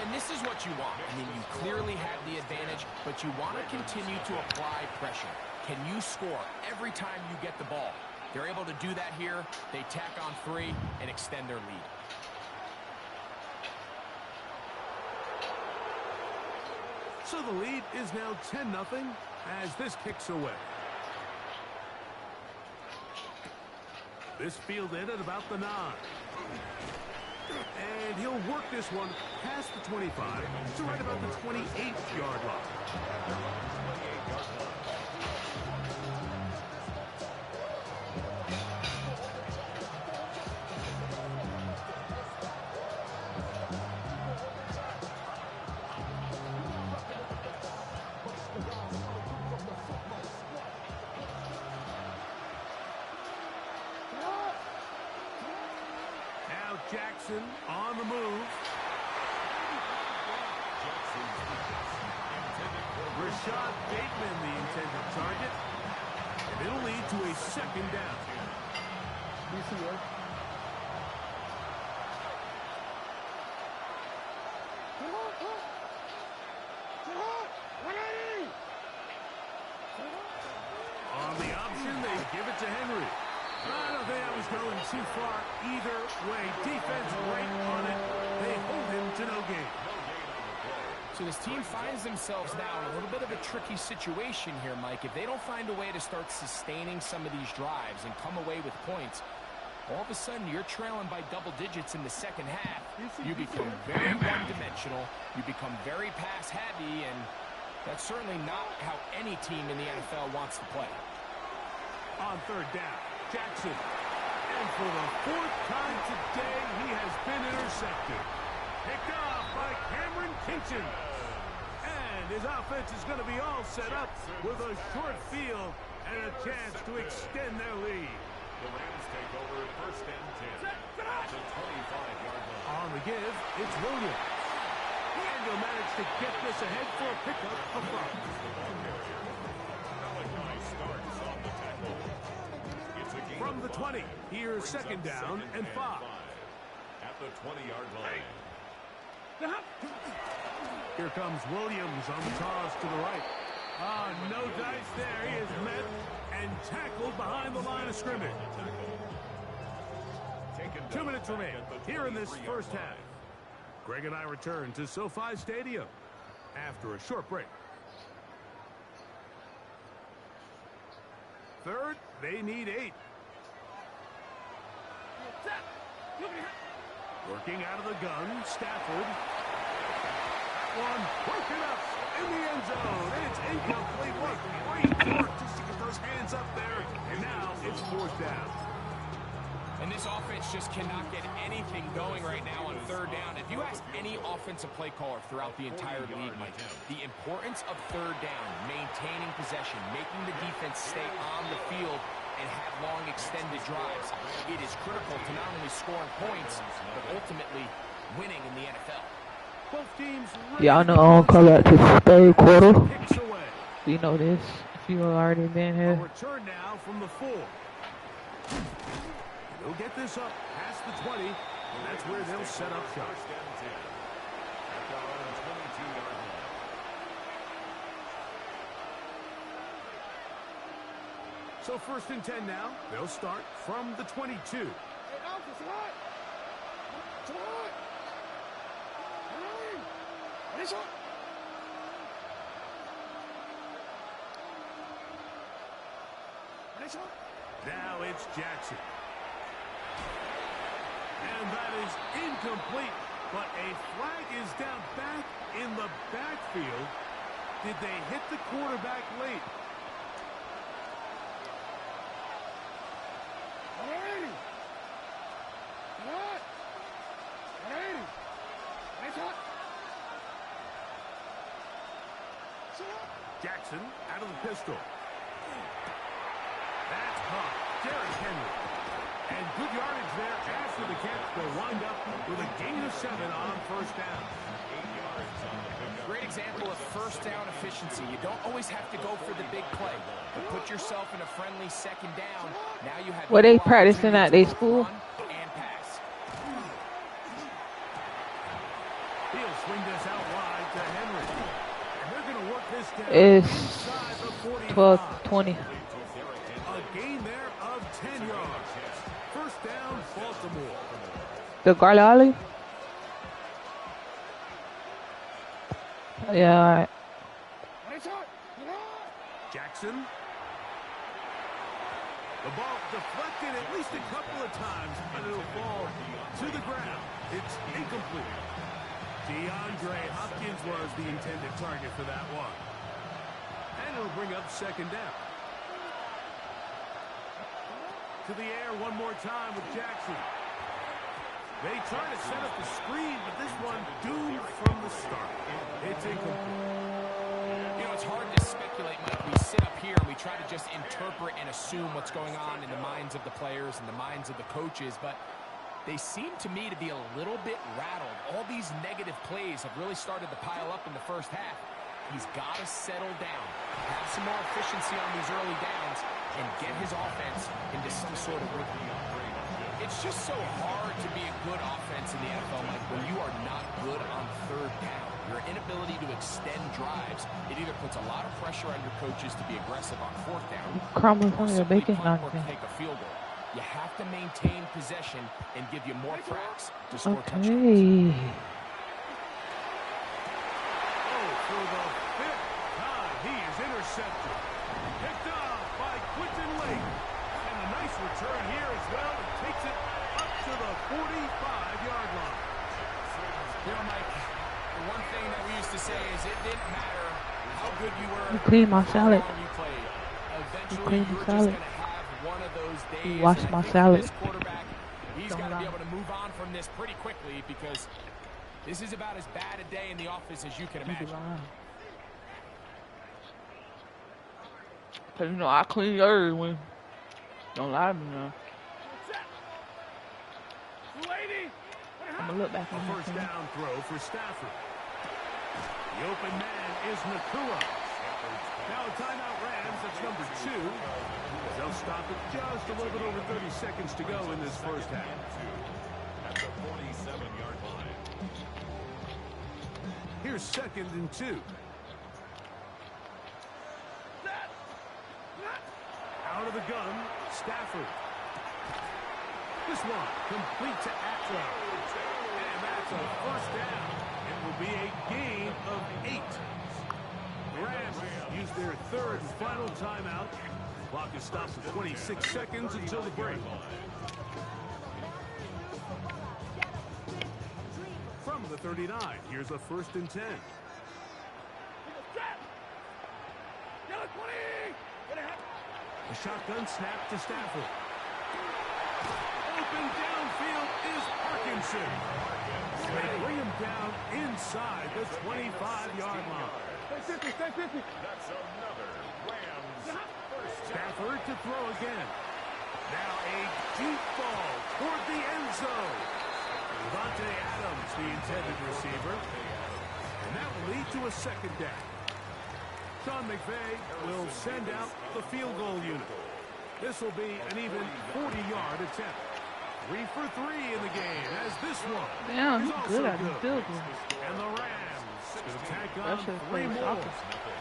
And this is what you want. I mean, you clearly have the advantage, but you want to continue to apply pressure. Can you score every time you get the ball? They're able to do that here. They tack on 3 and extend their lead. So the lead is now 10-0 as this kicks away. This fielded at about the 9. And he'll work this one past the 25 to right about the 28-yard line. Jackson on the move. Rashad Bateman, the intended target. And it'll lead to a second down. On the option, they give it to Henry. I don't think that was going too far either way. Defense right on it. They hold him to no gain. So this team finds themselves now in a little bit of a tricky situation here, Mike. If they don't find a way to start sustaining some of these drives and come away with points, all of a sudden you're trailing by double digits in the second half. You become very one-dimensional. You become very pass-heavy, and that's certainly not how any team in the NFL wants to play. On third down, Jackson. And for the fourth time today, he has been intercepted. Picked off by Cameron Kinchen. And his offense is going to be all set up with a short field and a chance to extend their lead. The Rams take over first and 10. At the 25-yard line. On the give, it's Williams. And he'll manage to get this ahead for a pickup of 5. Malachi starts on the tackle. It's a gain From the 20, here's second down and 5. At the 20-yard line. Here comes Williams on the toss to the right. Ah, no dice there. He is met and tackled behind the line of scrimmage. 2 minutes remain here in this first half. Greg and I return to SoFi Stadium after a short break. Third, they need 8. Working out of the gun, Stafford. One broken up in the end zone. It's incomplete. What great work just to get those hands up there. And now it's fourth down. And this offense just cannot get anything going right now on third down. If you ask any offensive play caller throughout the entire league, Mike, the importance of third down, maintaining possession, making the defense stay on the field and have long extended drives, it is critical to not only scoring points, but ultimately winning in the NFL. Both teams. Y'all know I don't call out to the third quarter. You know this. If you already been A here. return now from the 4. They'll get this up past the 20, and that's where they'll set up shop. First and 10. At their own 22-yard line. So first and 10 now. They'll start from the 22. Now it's Jackson. And that is incomplete. But a flag is down back in the backfield. Did they hit the quarterback late? Jackson out of the pistol. That's caught. Derrick Henry. And good yardage there after the catch. They'll wind up with a gain of 7 on first down. 8 yards on the pickup. Great example of first down efficiency. You don't always have to go for the big play, but put yourself in a friendly second down. Now you have. Were they practicing at their school? And pass. He'll swing this out wide to Henry. And they're going to work this down. It's inside the 45. 12-20. A gain there of 10 yards. First down, Baltimore. The Garlali? Yeah, all right. Jackson. The ball deflected at least a couple of times, but it'll fall to the ground. It's incomplete. DeAndre Hopkins was the intended target for that one. And it'll bring up second down. To the air one more time with Jackson. They try to set up the screen, but this one doomed from the start. It's incomplete. You know, it's hard to speculate, Mike. We sit up here and we try to just interpret and assume what's going on in the minds of the players and the minds of the coaches, but they seem to me to be a little bit rattled. All these negative plays have really started to pile up in the first half. He's got to settle down, have some more efficiency on these early downs, and get his offense into some sort of rhythm. It's just so hard to be a good offense in the NFL, Mike, when you are not good on third down. Your inability to extend drives, it either puts a lot of pressure on your coaches to be aggressive on fourth down, or simply punt or take a field goal. You have to maintain possession and give you more cracks to score touchdowns. For the fifth time, he is intercepted. Picked off by Quentin Lake. And a nice return here as well. It takes it up to the 45-yard line. You know, Mike, the one thing that we used to say is it didn't matter how good you were, You clean my salad. how long you played. Eventually, clean the you were just salad. going to have one of those days. You wash and I my think salad. This quarterback, he's Don't got to be lie. able to move on from this pretty quickly because this is about as bad a day in the office as you can imagine. Cause you know I clean yours when. Don't lie to me now. I'm gonna look back on A first down throw for Stafford. The open man is Nakua. Now a timeout Rams. That's number 2. They'll stop it just a little bit over 30 seconds to go in this first half. At the 47-yard line. Here's 2nd and 2. Out of the gun, Stafford. This one complete to Atwell. And that's a first down. It will be a gain of 8. The Rams use their 3rd and final timeout. Clock is stopped for 26 seconds until the break. From the 39, here's a 1st and 10. The shotgun snap to Stafford. Open downfield is Parkinson. They bring him down inside the 25-yard line. That's another Rams first down. Stafford to throw again. Now a deep ball toward the end zone. Devontae Adams, the intended receiver. And that will lead to a 2nd down. Sean McVay will send out the field goal unit. This will be an even 40-yard attempt. 3 for 3 in the game as this one Damn, is he's also good at good. the field goal. And the Rams will tack That on shit's 3 playing more, soccer.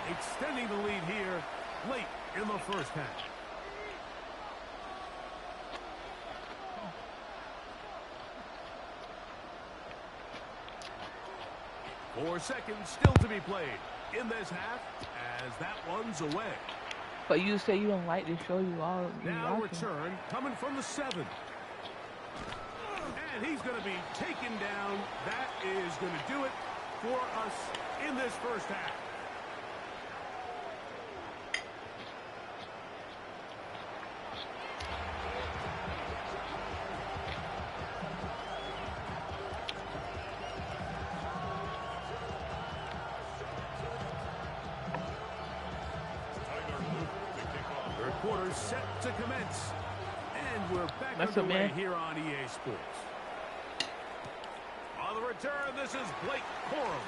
extending the lead here late in the first half. Four seconds still to be played in this half as that one's away. But you say you don't like to show you all. Now return coming from the 7. And he's going to be taken down. That is going to do it for us in this first half. Third quarter set to commence. And we're back underway here on EA Sports. On the return, this is Blake Corum.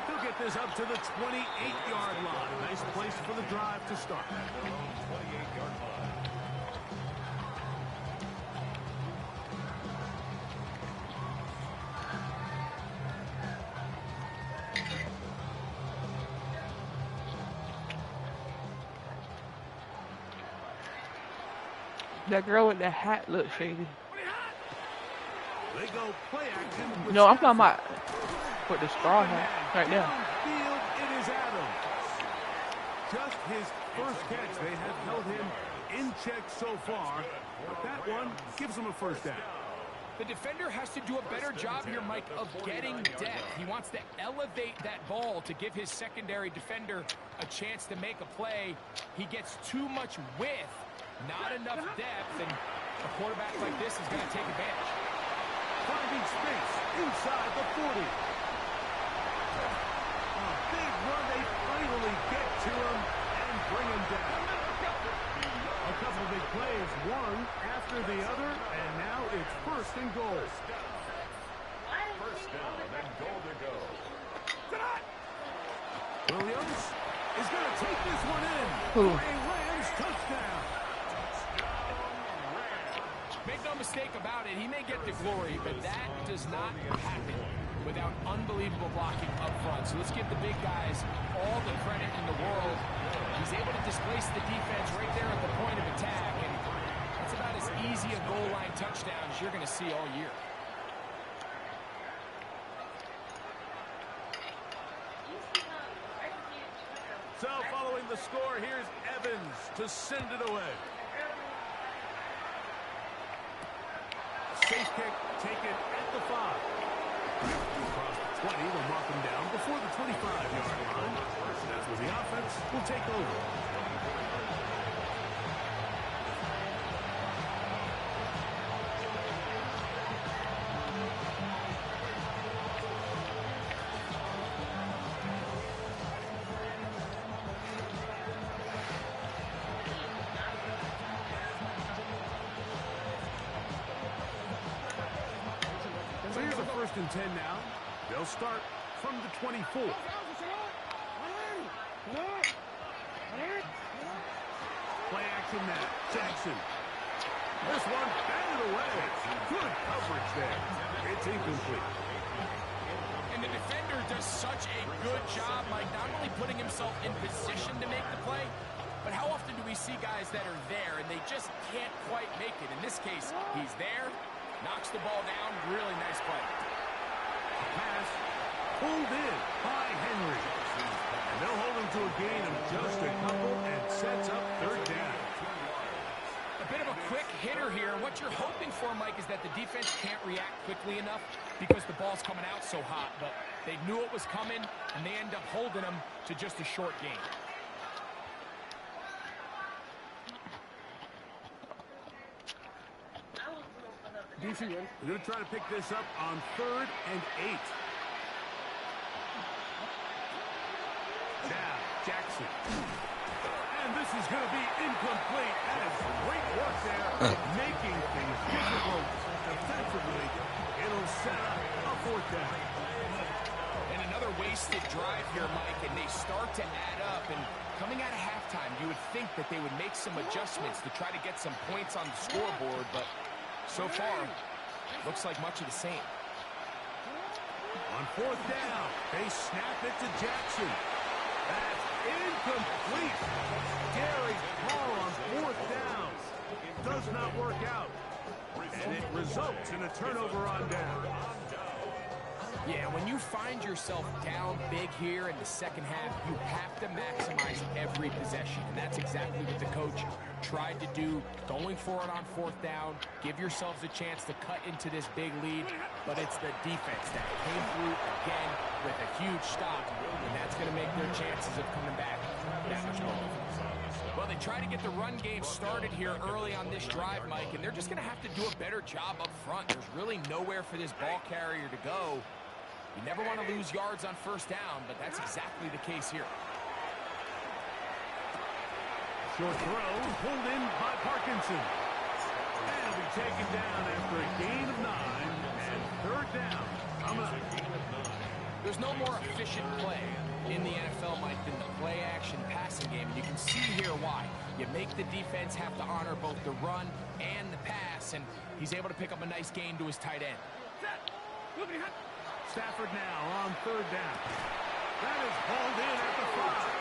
He'll get this up to the 28-yard line. Nice place for the drive to start. 28-yard line. That girl with the hat looks shady. They go play action with No, I'm talking about with the straw hat right there. Downfield, it is Adams. Just his first catch. They have held him in check so far. But that one gives him a first down. The defender has to do a better job here, Mike, of getting depth. He wants to elevate that ball to give his secondary defender a chance to make a play. He gets too much width, not enough depth, and a quarterback like this is going to take advantage. Finding space inside the 40. A big run. They finally get to him and bring him down. A couple of big plays, one after the other, and now it's 1st and goal. First down and goal to go. Who? Rams touchdown. Make no mistake about it, he may get the glory, but that does not happen without unbelievable blocking up front. So let's give the big guys all the credit in the world. He's able to displace the defense right there at the point of attack, and that's about as easy a goal line touchdown as you're going to see all year. So following the score, here's Evans to send it away. Safe kick taken at the 5. Across the 20, they'll mark him down before the 25-yard line. That's where the offense will take over. So here's a 1st and 10 now. They'll start from the 24. Play action now. Jackson. This one batted away. Good coverage there. It's incomplete. And the defender does such a good job, Mike, not only putting himself in position to make the play, but how often do we see guys that are there and they just can't quite make it? In this case, he's there, knocks the ball down, really nice play. Pass pulled in by Henry. And they'll hold him to a gain of just a couple and sets up 3rd down. A bit of a quick hitter here. What you're hoping for, Mike, is that the defense can't react quickly enough because the ball's coming out so hot. But they knew it was coming, and they end up holding him to just a short gain. They're going to try to pick this up on 3rd and 8. Now, Jackson. And this is going to be incomplete. That is great work there, making things difficult defensively. It'll set up a 4th down. And another wasted drive here, Mike, and they start to add up. And coming out of halftime, you would think that they would make some adjustments to try to get some points on the scoreboard, but so far, looks like much of the same. On 4th down, they snap it to Jackson. That's incomplete. Gary Hall on 4th down. Does not work out. And it results in a turnover on down. Yeah, when you find yourself down big here in the second half, you have to maximize every possession. And that's exactly what the coach tried to do, going for it on 4th down. Give yourselves a chance to cut into this big lead. But it's the defense that came through again with a huge stop. And that's going to make their chances of coming back that much more. Well, they try to get the run game started here early on this drive, Mike, and they're just going to have to do a better job up front. There's really nowhere for this ball carrier to go. You never want to lose yards on 1st down, but that's exactly the case here. Short throw pulled in by Parkinson. And it'll be taken down after a gain of 9 and 3rd down. There's no more efficient play in the NFL, Mike, than the play-action passing game. And you can see here why. You make the defense have to honor both the run and the pass, and he's able to pick up a nice gain to his tight end. Stafford now on 3rd down. That is hauled in at the 5.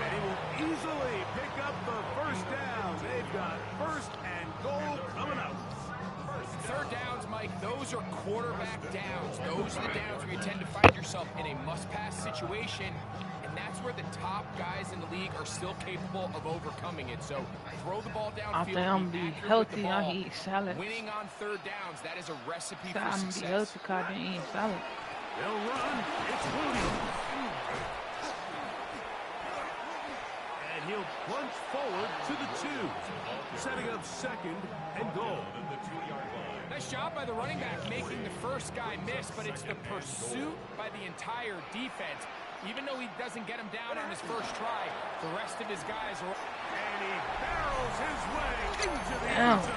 And he will easily pick up the 1st down. They've got 1st and goal coming up. 3rd downs, Mike, those are quarterback downs. Those are the downs where you tend to find yourself in a must-pass situation, and that's where the top guys in the league are still capable of overcoming it. So throw the ball downfield. I think I'm be healthy. I eat salad. Winning on 3rd downs, that is a recipe So for I'm success. be healthy because I didn't eat salad. They'll run. It's Williams. And he'll plunge forward to the 2. Setting up 2nd and goal. Nice job by the running back making the first guy miss, but it's the pursuit by the entire defense. Even though he doesn't get him down on his first try, the rest of his guys are... And he barrels his way into the end zone.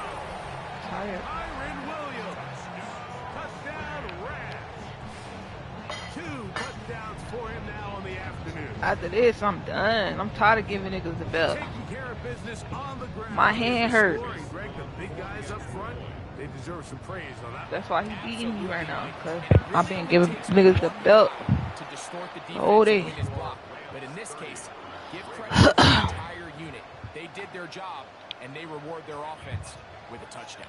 Tired. Kyren Williams. Touchdown, Rams. 2 touchdowns for him now in the afternoon. After this, I'm done. I'm tired of giving niggas the belt. Taking care of business on the ground. My hand hurts. Greg, the big guys up front, they deserve some praise on that. That's why he beating me right now, because I've been giving niggas the belt. To distort the defense Oh, they. his block. But in this case, give credit to the entire unit. They did their job, and they reward their offense with a touchdown.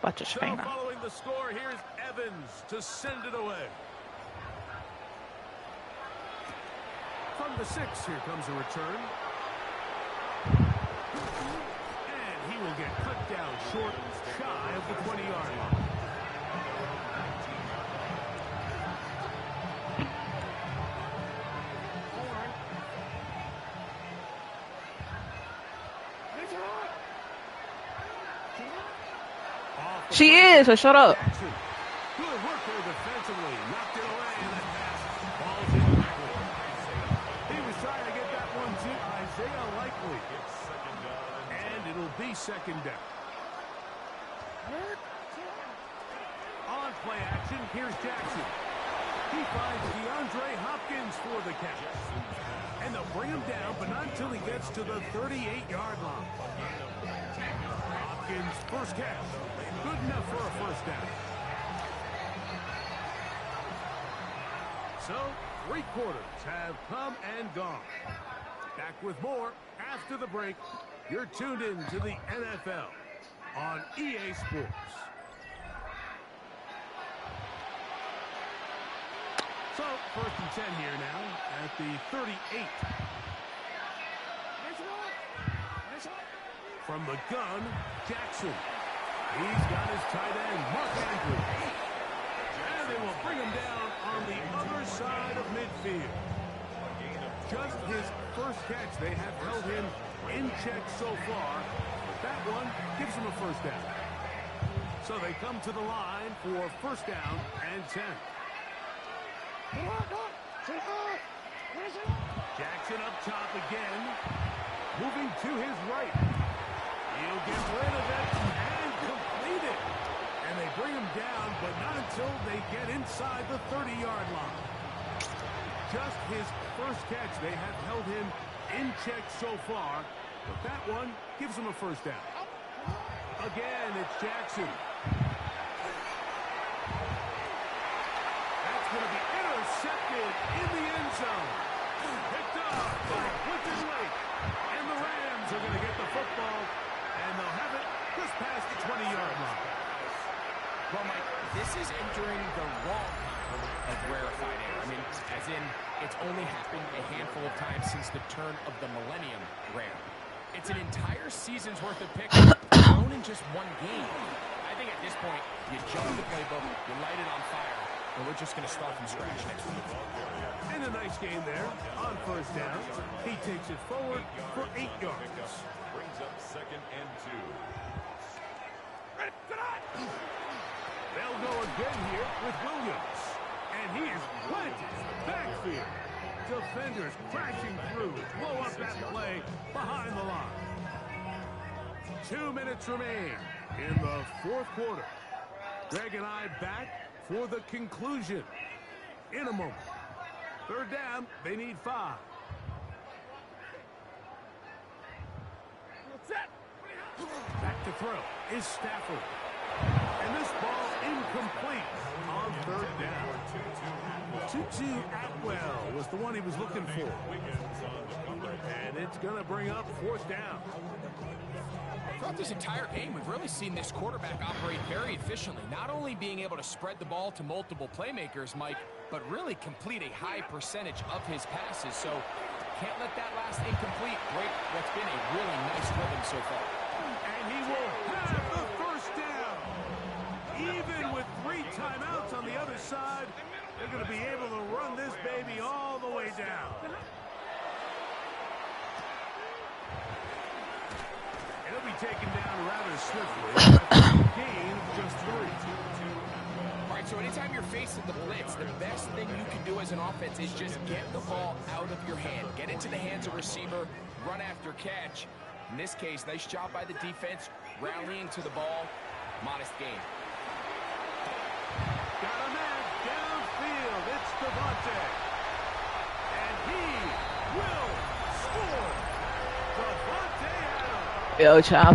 Watch your finger. Following the score, here's Evans to send it away. From the 6, here comes a return. And he will get cut down short, shy of the 20-yard line. She is, so shut up. Good work there defensively. Knocked it away in that pass. Ball's incomplete. He was trying to get that one to Isaiah Likely. And it'll be second down. On play action, here's Jackson. He finds DeAndre Hopkins for the catch. And they'll bring him down, but not until he gets to the 38-yard line. Hopkins' first catch. Good enough for a first down. So, 3 quarters have come and gone. Back with more after the break. You're tuned in to the NFL on EA Sports. So, 1st and 10 here now at the 38. From the gun, Jackson. He's got his tight end, Mark Andrews. And they will bring him down on the other side of midfield. Just his first catch. They have held him in check so far. But that one gives him a first down. So they come to the line for first down and 10. Jackson up top again. Moving to his right. He'll get rid of it and complete it. And they bring him down, but not until they get inside the 30-yard line. Just his first catch. They have held him in check so far, but that one gives him a first down. Again, it's Jackson. That's going to be intercepted in the end zone. Picked up by Quentin Lake. And the Rams are going to get the football, and they'll have it just past the 20-yard line. Well, Mike, this is entering the wrong of rarefied air. I mean, as in, it's only happened a handful of times since the turn of the millennium rare. It's an entire season's worth of picks thrown in just one game. I think at this point, you jump the playbook, you light it on fire, and we're just going to start from scratch next week. And a nice game there on first down. He takes it forward for 8 yards. Brings up 2nd and 2. They'll go again here with Williams. And he is planted in the backfield. Defenders crashing through to blow up that play behind the line. 2 minutes remain in the 4th quarter. Greg and I back for the conclusion in a moment. 3rd down, they need 5. Back to throw is Stafford. And this ball incomplete on 3rd down. Tutu Atwell was the one he was looking for. And it's going to bring up 4th down. Throughout this entire game, we've really seen this quarterback operate very efficiently. Not only being able to spread the ball to multiple playmakers, Mike, but really complete a high percentage of his passes. So can't let that last incomplete break what's been a really nice rhythm so far. And he will have the first down. Even with 3 timeouts on the other side, they're going to be able to run this baby all the way down. It'll be taken down rather swiftly. Gain of just 3. All right, so anytime you're facing the blitz, the best thing you can do as an offense is just get the ball out of your hand. Get into the hands of receiver, run after catch. In this case, nice job by the defense, rallying to the ball. Modest gain. Got a man downfield. It's It's Devontae. And he will score. Devontae Adams. Yo, child.